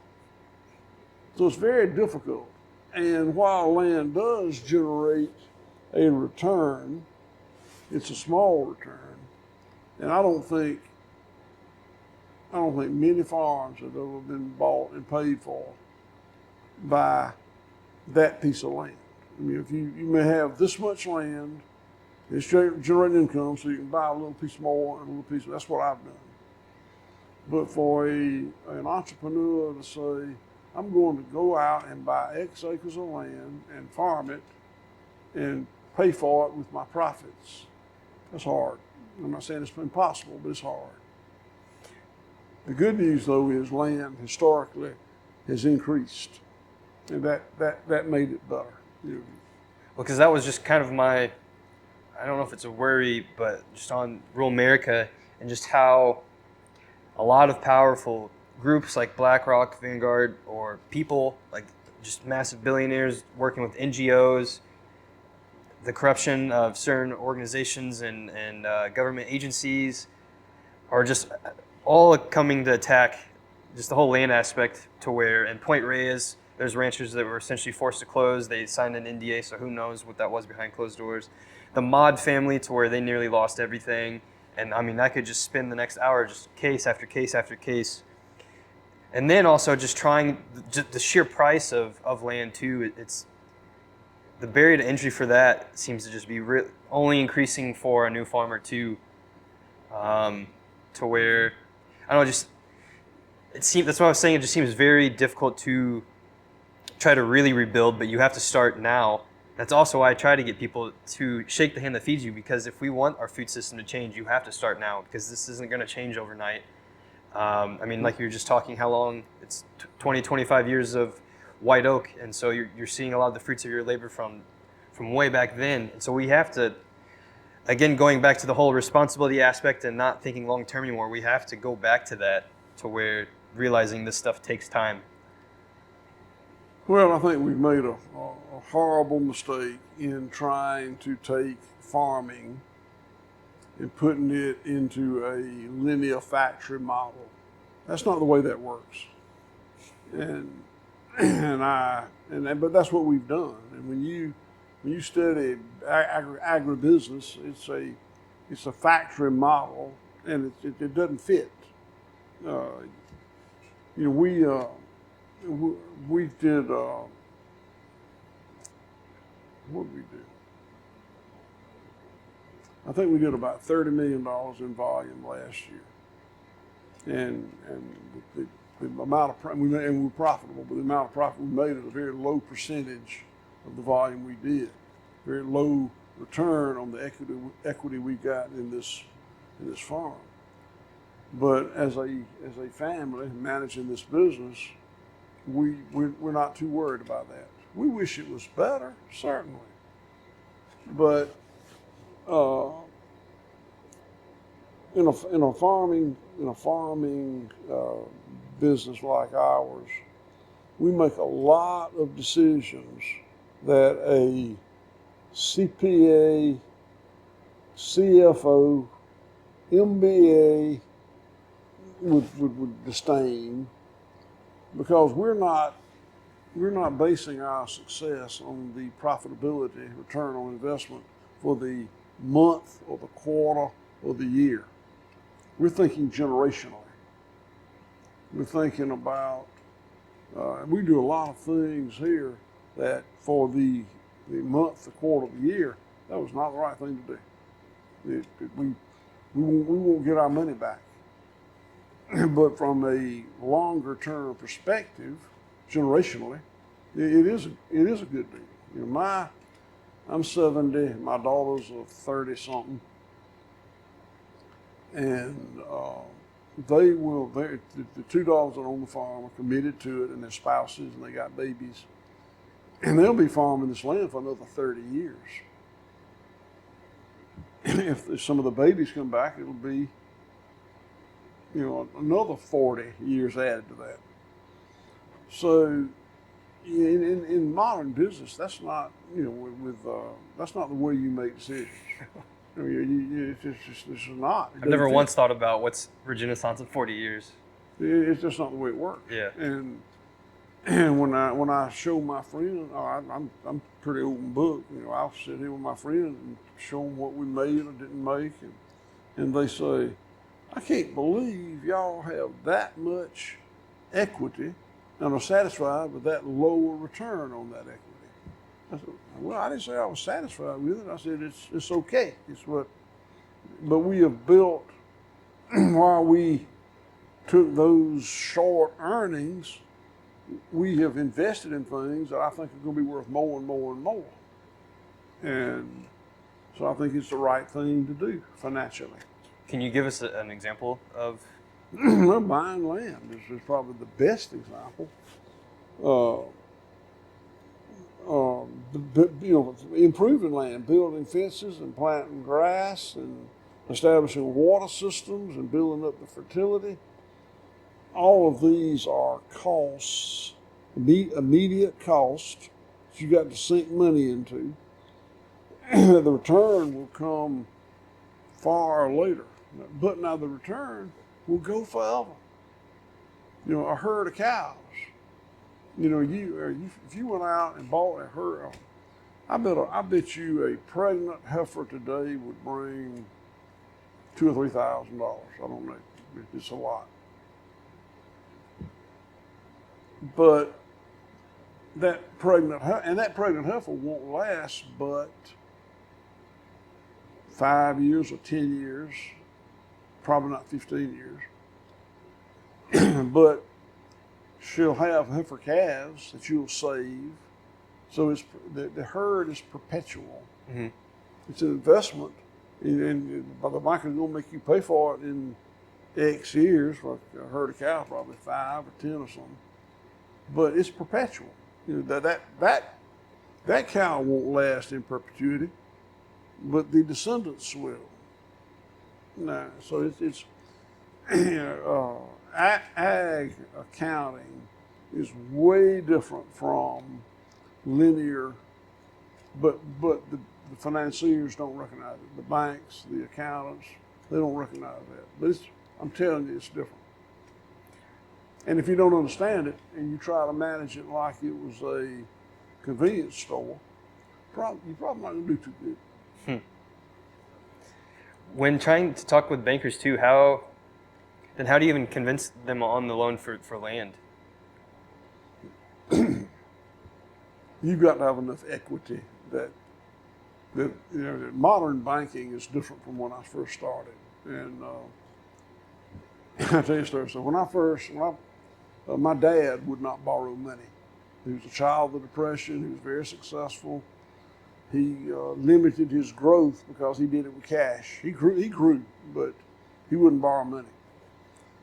So it's very difficult. And while land does generate a return, it's a small return. And I don't think many farms have ever been bought and paid for by that piece of land. I mean, if you may have this much land, it's generating income, so you can buy a little piece more and a little piece. That's what I've done. But for an entrepreneur to say, I'm going to go out and buy X acres of land and farm it and pay for it with my profits, that's hard. I'm not saying it's impossible, but it's hard. The good news, though, is land historically has increased, and that made it better. Well, because that was just kind of my, I don't know if it's a worry, but just on rural America and just how a lot of powerful groups like BlackRock, Vanguard, or people like just massive billionaires working with NGOs, the corruption of certain organizations and government agencies are just all coming to attack just the whole land aspect, to where in Point Reyes, there's ranchers that were essentially forced to close. They signed an NDA, so who knows what that was behind closed doors. The Mod family, to where they nearly lost everything. And I mean, I could just spend the next hour just case after case after case. And then also just trying the sheer price of land too. It's the barrier to entry for that seems to just be only increasing for a new farmer too. To where, I don't know, just that's what I was saying. It just seems very difficult to try to really rebuild, but you have to start now. That's also why I try to get people to shake the hand that feeds you, because if we want our food system to change, you have to start now, because this isn't going to change overnight. I mean, like you were just talking, how long, it's 20, 25 years of white oak, and so you're seeing a lot of the fruits of your labor from way back then. And so we have to, again, going back to the whole responsibility aspect and not thinking long-term anymore, we have to go back to that, to where realizing this stuff takes time. Well, I think we've made a horrible mistake in trying to take farming and putting it into a linear factory model. That's not the way that works. But that's what we've done. And when you study agribusiness, it's a factory model, and it doesn't fit. We did, what did we do? I think we did about $30 million in volume last year. And the amount of, and we were profitable, but the amount of profit we made is a very low percentage of the volume we did. Very low return on the equity we got in this farm. But as a family managing this business, we're not too worried about that. We wish it was better, certainly. But in a farming business like ours, we make a lot of decisions that a CPA, CFO, MBA would disdain, because we're not basing our success on the profitability, return on investment for the month or the quarter or the year. We're thinking generationally. We're thinking about, we do a lot of things here that for the month, the quarter, the year, That was not the right thing to do. We won't get our money back. But from a longer term perspective, generationally, it is a good deal. You know, I'm 70, my daughters are 30 something, and the two daughters that own the farm are committed to it, and their spouses, and they got babies, and they'll be farming this land for another 30 years. If some of the babies come back, it'll be, you know, another 40 years added to that. So in modern business, that's not, you know, that's not the way you make decisions. I mean, it's just not. I've never once thought about what's regeneration in 40 years. It's just not the way it works. Yeah. And when I show my friend, I'm pretty open book. You know, I'll sit here with my friend and show them what we made or didn't make, and they say, I can't believe y'all have that much equity and are satisfied with that lower return on that equity. I said, well, I didn't say I was satisfied with it. I said, it's okay. But we have built, while we took those short earnings, we have invested in things that I think are going to be worth more and more and more. And so I think it's the right thing to do financially. Can you give us an example of? Well, buying land is probably the best example. You know, improving land, building fences and planting grass and establishing water systems and building up the fertility. All of these are costs, immediate costs that you got to sink money into. The return will come far later. But now the return will go forever. You know, a herd of cows. You know, if you went out and bought a herd, I bet you a pregnant heifer today would bring $2,000 or $3,000. I don't know. It's a lot. But that pregnant heifer won't last but 5 years or 10 years, probably not 15 years. But she'll have heifer calves that you'll save. So the herd is perpetual. Mm-hmm. It's an investment, and the bank is going to make you pay for it in X years. Like a herd of cows, probably 5 or 10 or something. But it's perpetual. You know, that cow won't last in perpetuity, but the descendants will. No, so it's ag accounting is way different from linear, but the financiers don't recognize it. The banks, the accountants, they don't recognize that. But I'm telling you, it's different. And if you don't understand it and you try to manage it like it was a convenience store, you're probably not going to do too good. When trying to talk with bankers too, how do you even convince them on the loan for land? You've got to have enough equity that you know, that modern banking is different from when I first started. And I'll tell you a story. So my dad would not borrow money. He was a child of the Depression. He was very successful. He limited his growth because he did it with cash. He grew, but he wouldn't borrow money.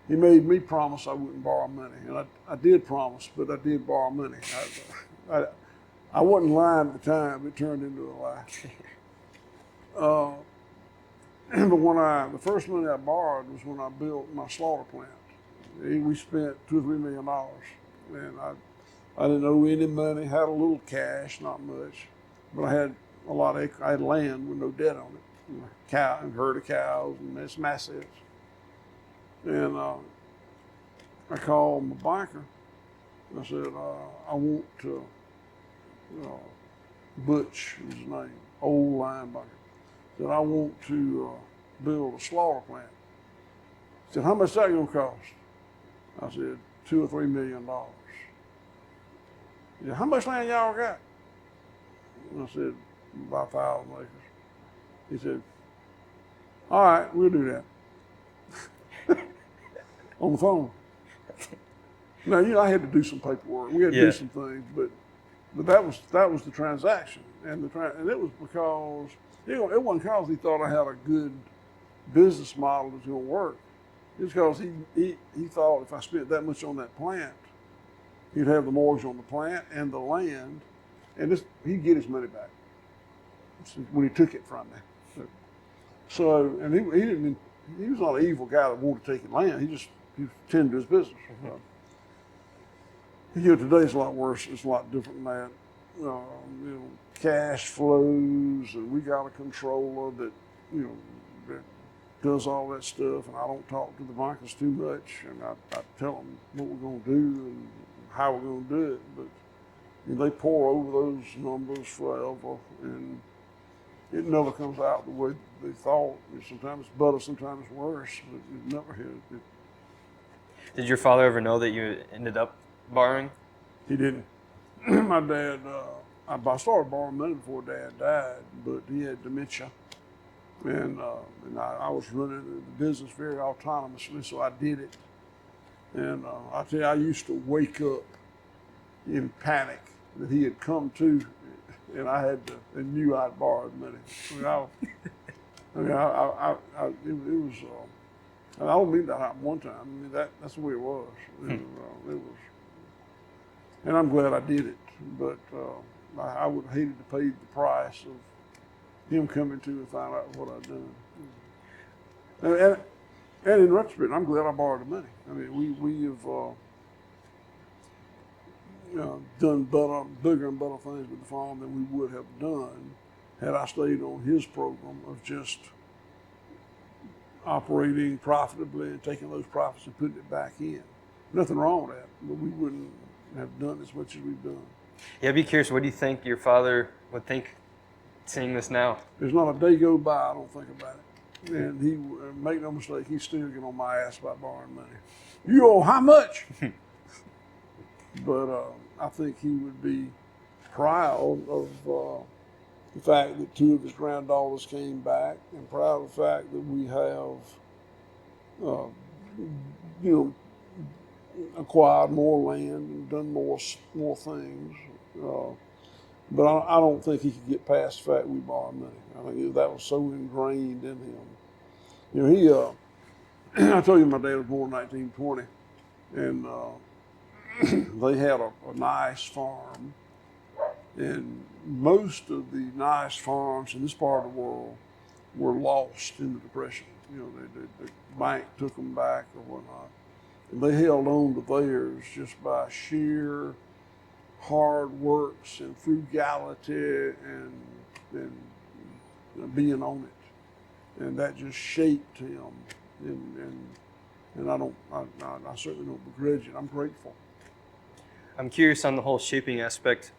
He made me promise I wouldn't borrow money, and I did promise, but I did borrow money. I wasn't lying at the time. It turned into a lie. But the first money I borrowed was when I built my slaughter plant. We spent $2 or $3 million, and I didn't owe any money. Had a little cash, not much, but I had I had land with no debt on it, and a herd of cows, and some assets. And I called my banker. And I said, I want to. Butch was his name, old linebacker. Said, I want to build a slaughter plant. He said, how much is that going to cost? I said, $2 or $3 million. He said, how much land y'all got? And I said, about 1,000 acres. He said, all right, we'll do that. On the phone. Now, I had to do some paperwork. We had to do some things, but that was the transaction. And and it was because, it wasn't because he thought I had a good business model that was going to work. It was because he thought if I spent that much on that plant, he'd have the mortgage on the plant and the land, and he'd get his money back when he took it from me. So, and he was not an evil guy that wanted to take land. He was tending to his business. Today's a lot worse. It's a lot different than that. Cash flows, and we got a controller that, that does all that stuff, and I don't talk to the bankers too much, and I tell them what we're going to do and how we're going to do it, but they pour over those numbers forever, and it never comes out the way they thought. Sometimes it's better, sometimes it's worse, but it never hit. Did your father ever know that you ended up borrowing? He didn't. My dad, I started borrowing money before Dad died, but he had dementia. And I was running the business very autonomously, so I did it. And I tell you, I used to wake up in panic that he had come to, and and knew I'd borrowed money. It was. I don't mean that happened one time. I mean that's the way it was. It was, and I'm glad I did it. But I would have hated to pay the price of him coming to and find out what I'd done. And in retrospect, I'm glad I borrowed the money. I mean, we have done bigger and better things with the farm than we would have done had I stayed on his program of just operating profitably and taking those profits and putting it back in. Nothing wrong with that, but we wouldn't have done as much as we've done. Yeah, I'd be curious, what do you think your father would think seeing this now? There's not a day go by I don't think about it. And he, make no mistake, he's still getting on my ass about borrowing money. You owe how much? But I think he would be proud of the fact that 2 of his granddaughters came back, and proud of the fact that we have, acquired more land and done more things. But I don't think he could get past the fact we borrowed money. I think that was so ingrained in him. I told you my dad was born in 1920, and they had a nice farm. And most of the nice farms in this part of the world were lost in the Depression. The bank took them back or whatnot. And they held on to theirs just by sheer hard works and frugality and being on it. And that just shaped him. And I certainly don't begrudge it. I'm grateful. I'm curious on the whole shaping aspect.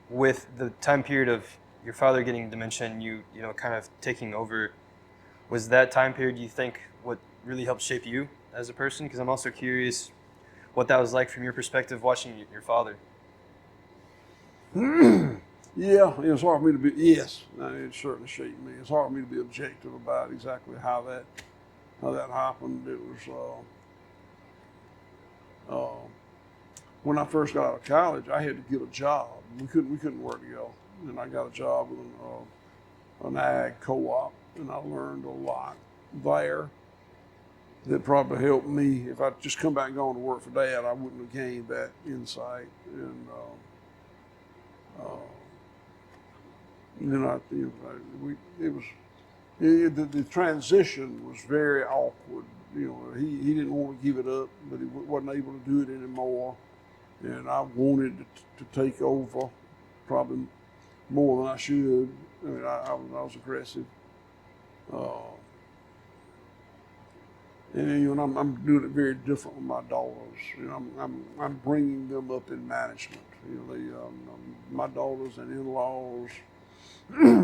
With the time period of your father getting dementia and you kind of taking over, was that time period, you think, what really helped shape you as a person? Because I'm also curious what that was like from your perspective watching your father. Yeah, it's hard for me to be, yes, it certainly shaped me. It's hard for me to be objective about exactly how that happened. It was, when I first got out of college, I had to get a job. We couldn't work together. And I got a job with an ag co-op, and I learned a lot there that probably helped me. If I'd just come back and gone to work for Dad, I wouldn't have gained that insight. And the transition was very awkward. He didn't want to give it up, but he wasn't able to do it anymore. And I wanted to take over, probably more than I should. I mean, I was aggressive. And I'm doing it very different with my daughters. I'm bringing them up in management. My daughters and in-laws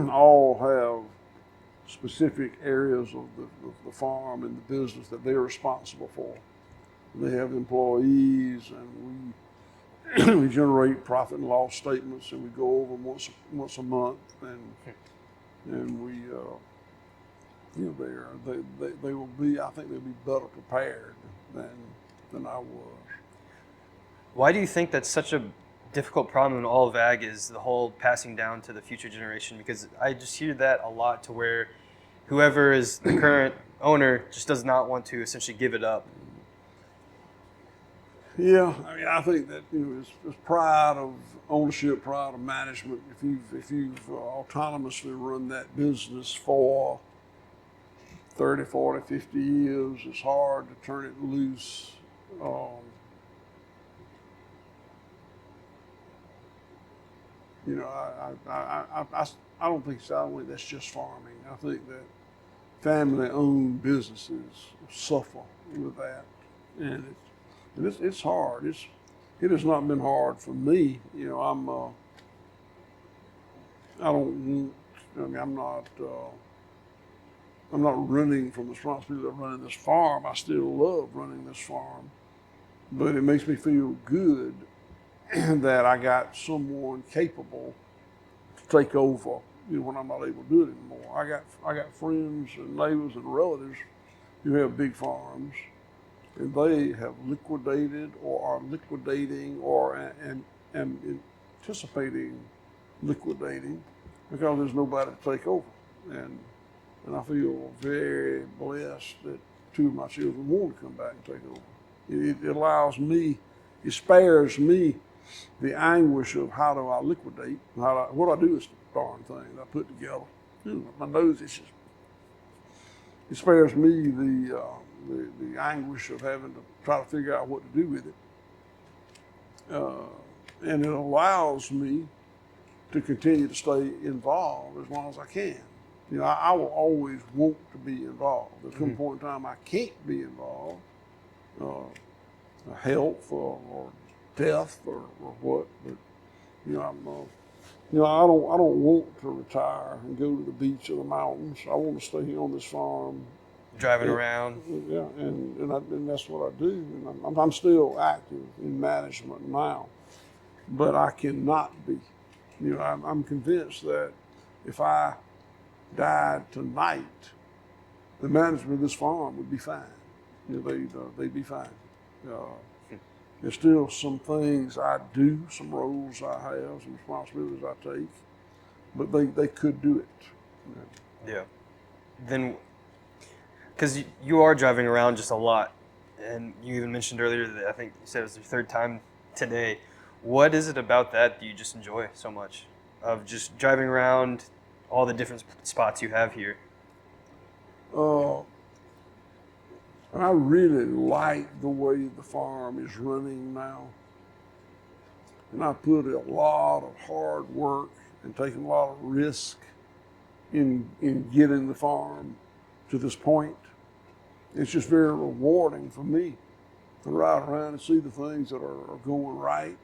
all have specific areas of the farm and the business that they're responsible for. They have employees, and we generate profit and loss statements, and we go over them once a month. and we, they will be. I think they'll be better prepared than I was. Why do you think that's such a difficult problem in all of ag is the whole passing down to the future generation? Because I just hear that a lot to where whoever is the current owner just does not want to essentially give it up. Yeah, I mean, I think that it's pride of ownership, pride of management. If you've autonomously run that business for 30, 40, 50 years, it's hard to turn it loose. I don't think so. I don't think that's just farming. I think that family-owned businesses suffer with that, and it's hard. It has not been hard for me. I don't want. I mean, I'm not running from the responsibility of running this farm. I still love running this farm, but it makes me feel good that I got someone capable to take over. When I'm not able to do it anymore. I got friends and neighbors and relatives who have big farms, and they have liquidated or are liquidating or anticipating liquidating because there's nobody to take over. And I feel very blessed that two of my children want to come back and take over. It allows me, it spares me the anguish of how do I liquidate, what I do is the darn thing I put together. My nose itches. It spares me the anguish of having to try to figure out what to do with it. And it allows me to continue to stay involved as long as I can. I will always want to be involved. There's some point in time I can't be involved, health or death or what. But I don't want to retire and go to the beach or the mountains. I want to stay here on this farm, Driving around. Yeah, and that's what I do. And I'm still active in management now, but I cannot be. I'm convinced that if I died tonight, the management of this farm would be fine. They'd be fine. There's still some things I do, some roles I have, some responsibilities I take, but they could do it. Yeah. Then, because you are driving around just a lot, and you even mentioned earlier that I think you said it was your third time today. What is it about that you just enjoy so much, of just driving around all the different spots you have here? And I really like the way the farm is running now. And I put a lot of hard work and taken a lot of risk in getting the farm to this point. It's just very rewarding for me to ride around and see the things that are going right.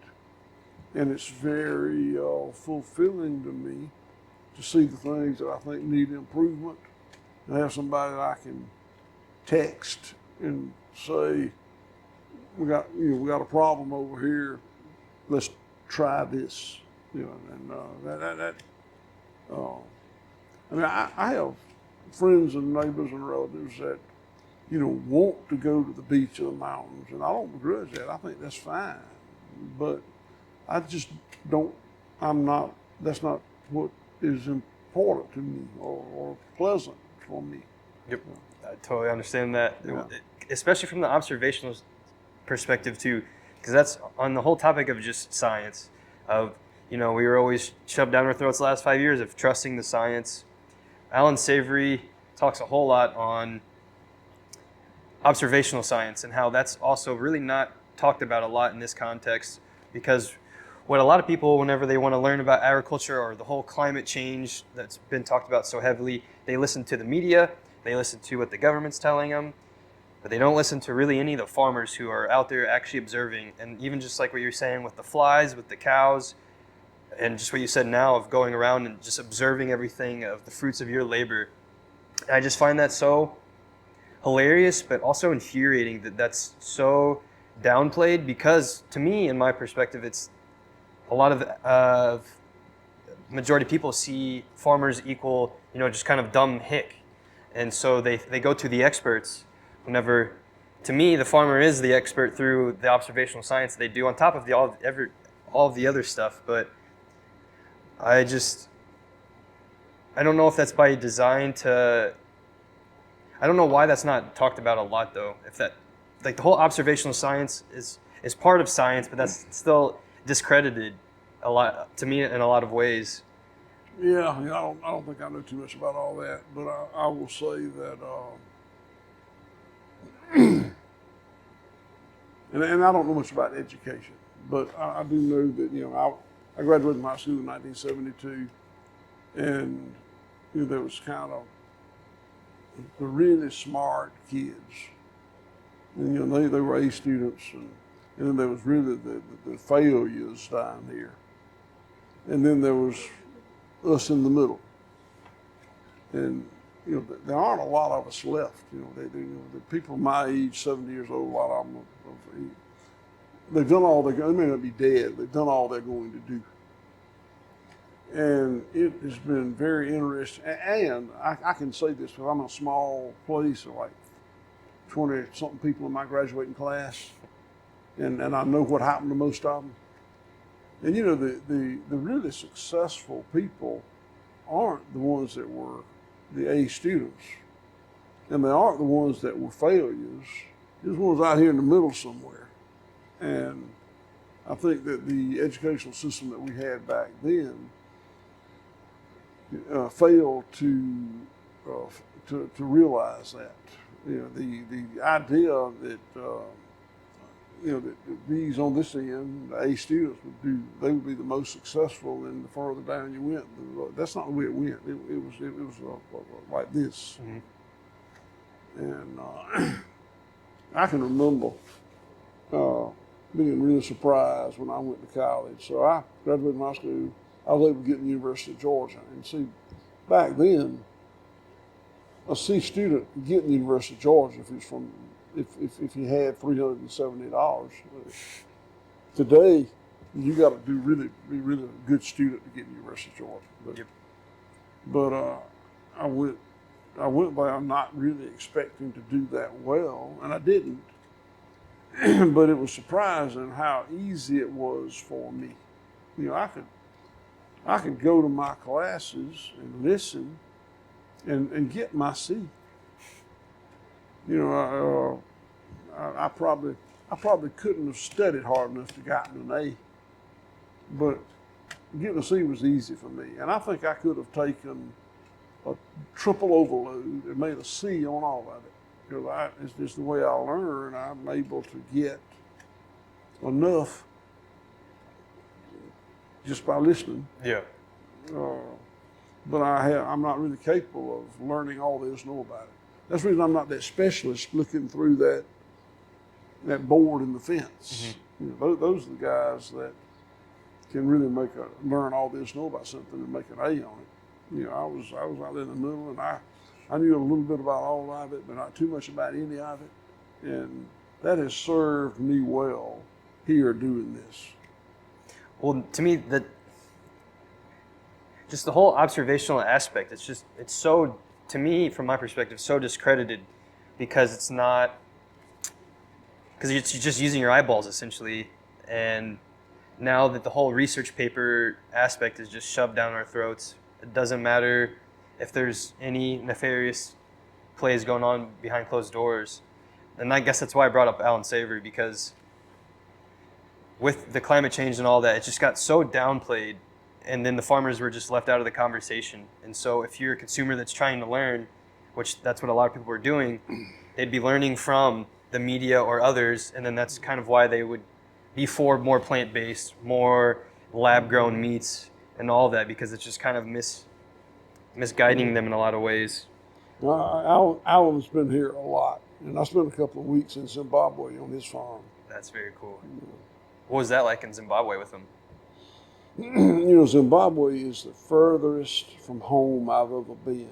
And it's very fulfilling to me to see the things that I think need improvement and have somebody that I can text and say, we got a problem over here. Let's try this. I have friends and neighbors and relatives that want to go to the beach or the mountains, and I don't begrudge that. I think that's fine, but I just don't. That's not what is important to me or pleasant for me. Yep, I totally understand that. Yeah. Especially from the observational perspective too, because that's on the whole topic of just science. Of we were always shoved down our throats the last 5 years of trusting the science. Alan Savory talks a whole lot on observational science and how that's also really not talked about a lot in this context, because what a lot of people, whenever they want to learn about agriculture or the whole climate change that's been talked about so heavily, they listen to the media, they listen to what the government's telling them, but they don't listen to really any of the farmers who are out there actually observing. And even just like what you're saying with the flies, with the cows, and just what you said now of going around and just observing everything of the fruits of your labor. And I just find that so hilarious, but also infuriating that that's so downplayed, because to me, in my perspective, it's a lot of majority of people see farmers equal, just kind of dumb hick. And so they go to the experts whenever, to me, the farmer is the expert through the observational science they do on top of all of the other stuff. But I don't know if that's by design I don't know why that's not talked about a lot though. If that, like the whole observational science is part of science, but that's still discredited a lot to me in a lot of ways. Yeah, I don't think I know too much about all that, but I will say that, and I don't know much about education, but I do know that, I graduated from high school in 1972, and there was kind of the really smart kids, and they were A students, and then there was really the failures down here, and then there was us in the middle, and there aren't a lot of us left. The people my age, 70 years old, a lot of them, they've done all they may not be dead. They've done all they're going to do, and it has been very interesting. And I can say this because I'm in a small place of like 20 something people in my graduating class, and I know what happened to most of them. And the really successful people aren't the ones that were the A students, and they aren't the ones that were failures. There's ones out here in the middle somewhere. And I think that the educational system that we had back then failed to realize that. The idea that that these on this end, the A students they would be the most successful, and the further down you went, that's not the way it went. It was like this. Mm-hmm. And I can remember being really surprised when I went to college. So I graduated from high school. I was able to get to the University of Georgia, and see, back then, a C student could get in the University of Georgia if you had $370. Today, you got to be really a good student to get in the University of Georgia. But I went by not really expecting to do that well, and I didn't. But it was surprising how easy it was for me. I could go to my classes and listen and get my C. I probably couldn't have studied hard enough to gotten an A, but getting a C was easy for me. And I think I could have taken a triple overload and made a C on all of it. Because it's just the way I learn. I'm able to get enough just by listening. Yeah. But I'm not really capable of learning all there is to know about it. That's the reason I'm not that specialist looking through that board in the fence. Mm-hmm. Those are the guys that can really learn all there is to know about something and make an A on it. I was out there in the middle, and I knew a little bit about all of it, but not too much about any of it. And that has served me well here doing this. Well, to me, just the whole observational aspect, it's so, to me, from my perspective, so discredited because you're just using your eyeballs essentially. And now that the whole research paper aspect is just shoved down our throats, it doesn't matter if there's any nefarious plays going on behind closed doors. And I guess that's why I brought up Alan Savory, because with the climate change and all that, it just got so downplayed, and then the farmers were just left out of the conversation. And so if you're a consumer that's trying to learn, which that's what a lot of people were doing, they'd be learning from the media or others, and then that's kind of why they would be for more plant-based, more lab-grown meats and all that, because it's just kind of misguiding them in a lot of ways. Alan's been here a lot, and I spent a couple of weeks in Zimbabwe on his farm. That's very cool. What was that like in Zimbabwe with him? Zimbabwe is the furthest from home I've ever been,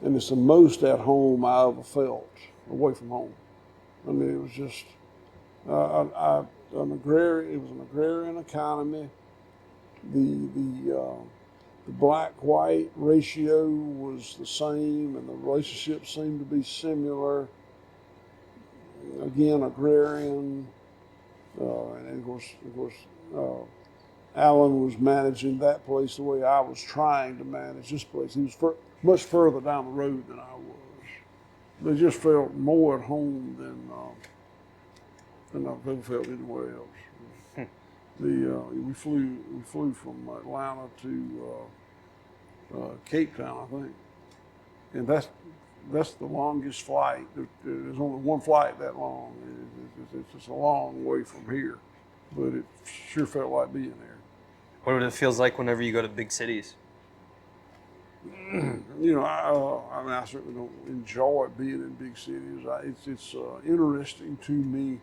and it's the most at home I ever felt away from home. I mean, it was just it was an agrarian economy. The the black-white ratio was the same, and the relationships seemed to be similar. Again, agrarian, and of course, Alan was managing that place the way I was trying to manage this place. He was much further down the road than I was. They just felt more at home than I've ever felt anywhere else. We flew from Atlanta to Cape Town, I think, and that's the longest flight. There's only one flight that long. It's just a long way from here, but it sure felt like being there. What it feels like whenever you go to big cities? You know, I mean, I certainly don't enjoy being in big cities. It's interesting to me.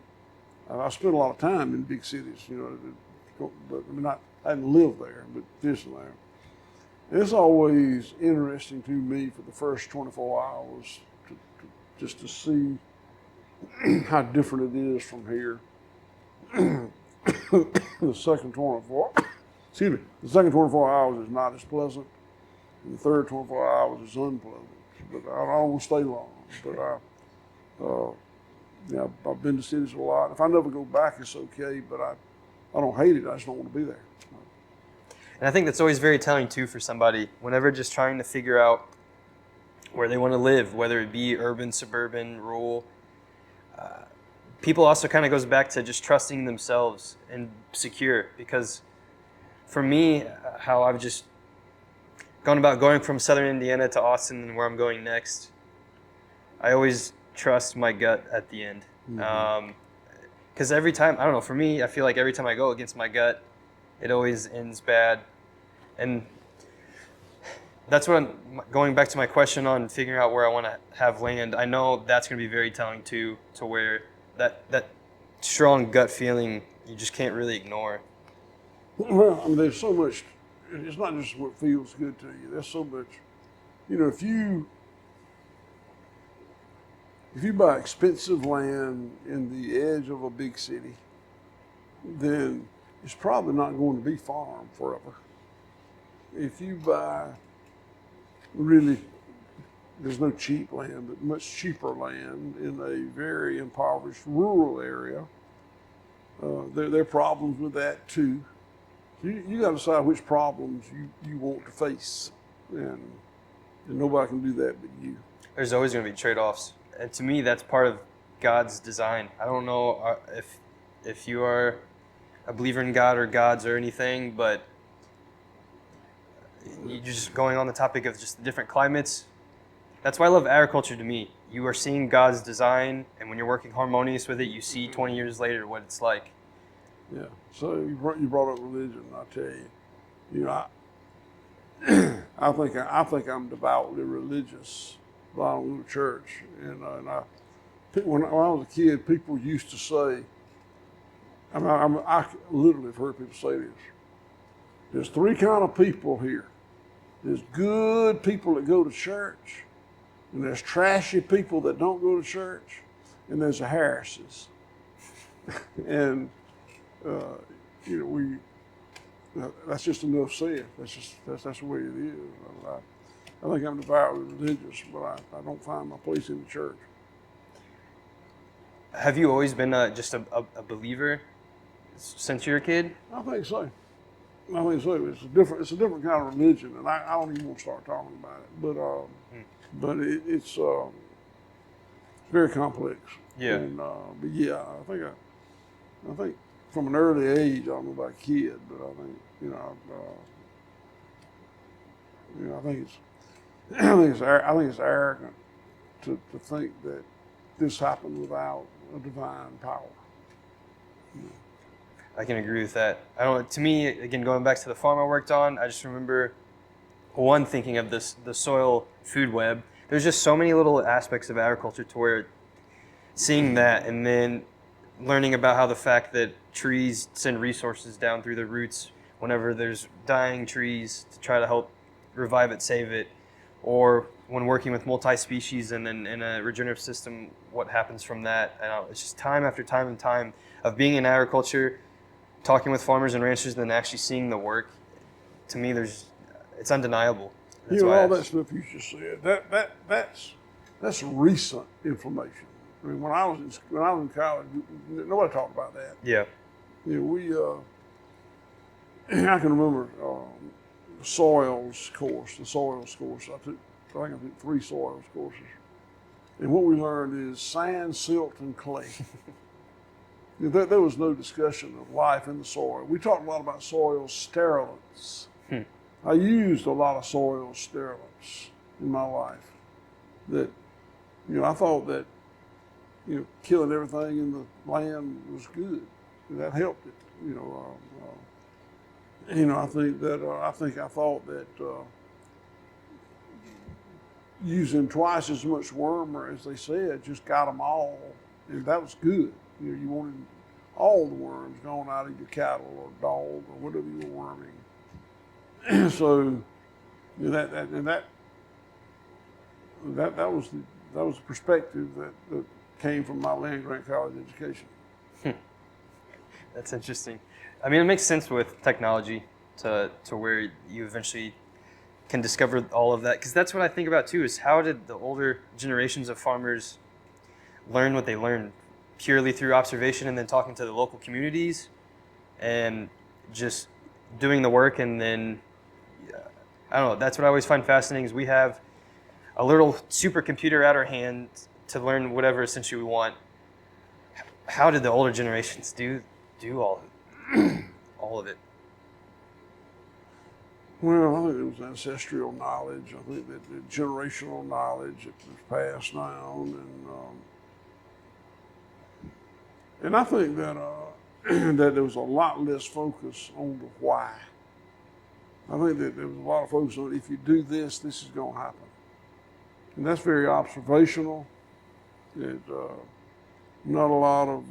I spent a lot of time in big cities, you know, but I mean, I didn't live there, but visit there. And it's always interesting to me for the first 24 hours just to see how different it is from here. The second 24 hours is not as pleasant, and the third 24 hours is unpleasant. But I don't want to stay long. But yeah, I've been to cities a lot. If I never go back, it's okay. But I don't hate it. I just don't want to be there. And I think that's always very telling too for somebody whenever just trying to figure out where they want to live, whether it be urban, suburban, rural. People also kind of goes back to just trusting themselves and secure, because for me, how I've just gone about going from southern Indiana to Austin and where I'm going next, I always trust my gut at the end. Because every time, I don't know, for me, I feel like every time I go against my gut, it always ends bad. And that's what I'm going back to my question on figuring out where I want to have land. I know that's going to be very telling too, to where that strong gut feeling you just can't really ignore. Well, I mean, there's so much. It's not just what feels good to you. There's so much. You know, if you buy expensive land in the edge of a big city, then it's probably not going to be farm forever. If you buy really, there's no cheap land, but much cheaper land in a very impoverished rural area, there are problems with that too. You got to decide which problems you want to face, and nobody can do that but you. There's always going to be trade-offs. And to me, that's part of God's design. I don't know if you are a believer in God or gods or anything, but you're just going on the topic of just the different climates. That's why I love agriculture to me. You are seeing God's design, and when you're working harmonious with it, you see 20 years later what it's like. Yeah. So you brought up religion. I tell you, I think I'm devoutly religious, but I don't go to church. And when I was a kid, people used to say, I literally have heard people say this. There's three kind of people here. There's good people that go to church, and there's trashy people that don't go to church, and there's the Harrises. And that's just enough said. That's the way it is. I think I'm devoutly religious, but I don't find my place in the church. Have you always been just a believer since you were a kid? I think so. It's a different kind of religion, and I don't even want to start talking about it. But it's very complex. Yeah. And, but yeah, I think from an early age, I don't know about a kid, but I think I think it's arrogant to think that this happened without a divine power. I can agree with that. To me, again, going back to the farm I worked on, I just remember thinking of the soil food web. There's just so many little aspects of agriculture to where seeing that, and then learning about how the fact that trees send resources down through the roots whenever there's dying trees to try to help revive it, save it, or when working with multi-species and in a regenerative system, what happens from that. It's just time after time and time of being in agriculture, talking with farmers and ranchers, and then actually seeing the work. To me, it's undeniable. That's You know, why all that stuff you just said, that's recent information. I mean, when I was in college, nobody talked about that. yeah. You know, I can remember the soils course. I think I took 3 soils courses, and what we learned is sand, silt, and clay. There was no discussion of life in the soil. We talked a lot about soil sterilants. I used a lot of soil sterilants in my life. That, you know, I thought that, you know, killing everything in the land was good. That helped it. I thought that using twice as much wormer as they said just got them all, and that was good. You know, you wanted all the worms gone out of your cattle or dog or whatever you were worming. So, you know, that was the perspective that came from my land grant college education. That's interesting. I mean, it makes sense with technology to where you eventually can discover all of that, because that's what I think about too, is how did the older generations of farmers learn what they learned? Purely through observation and then talking to the local communities and just doing the work. And then, I don't know, that's what I always find fascinating, is we have a little supercomputer at our hand to learn whatever essentially we want. How did the older generations do all of it? Well, I think it was ancestral knowledge. I think that the generational knowledge that was passed down, and I think that that there was a lot less focus on the why. I think that there was a lot of focus on, if you do this, this is going to happen, and that's very observational. Not a lot of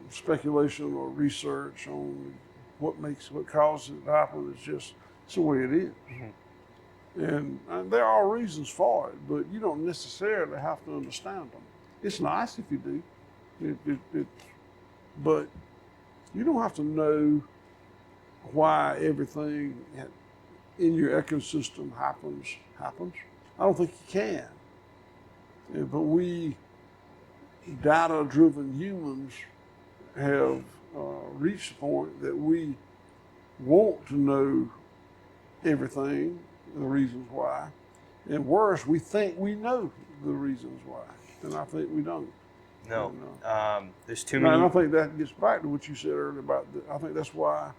speculation or research on what causes it to happen. It's the way it is. And there are reasons for it, but you don't necessarily have to understand them. It's nice if you do, but you don't have to know why everything in your ecosystem happens. I don't think you can. But we data-driven humans have reached the point that we want to know everything, the reasons why, and worse, we think we know the reasons why, and I think we don't. No, there's too And I many. think that gets back to what you said earlier about I think that's why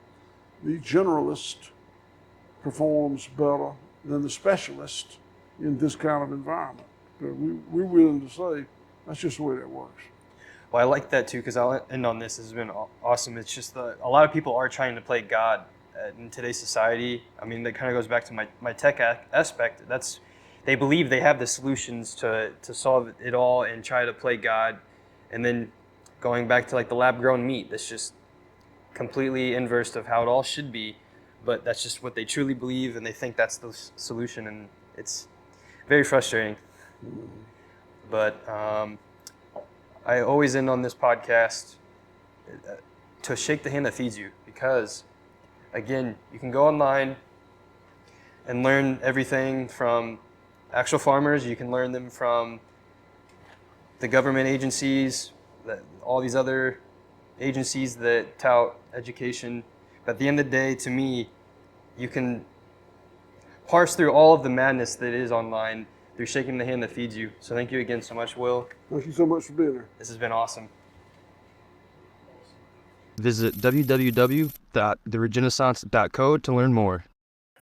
the generalist performs better than the specialist in this kind of environment. We're willing to say that's just the way that works. Well, I like that too, because I'll end on this. This has been awesome. It's just a lot of people are trying to play God in today's society. I mean, that kind of goes back to my tech aspect. They believe they have the solutions to solve it all and try to play God. And then going back to like the lab-grown meat, that's just completely inverse of how it all should be. But that's just what they truly believe, and they think that's the solution, and it's very frustrating. But I always end on this podcast to shake the hand that feeds you, because, again, you can go online and learn everything from actual farmers. You can learn them from the government agencies, all these other agencies that tout education. But at the end of the day, to me, you can parse through all of the madness that is online through shaking the hand that feeds you. So thank you again so much, Will. Thank you so much for being here. This has been awesome. Visit www.theregeneissance.co to learn more.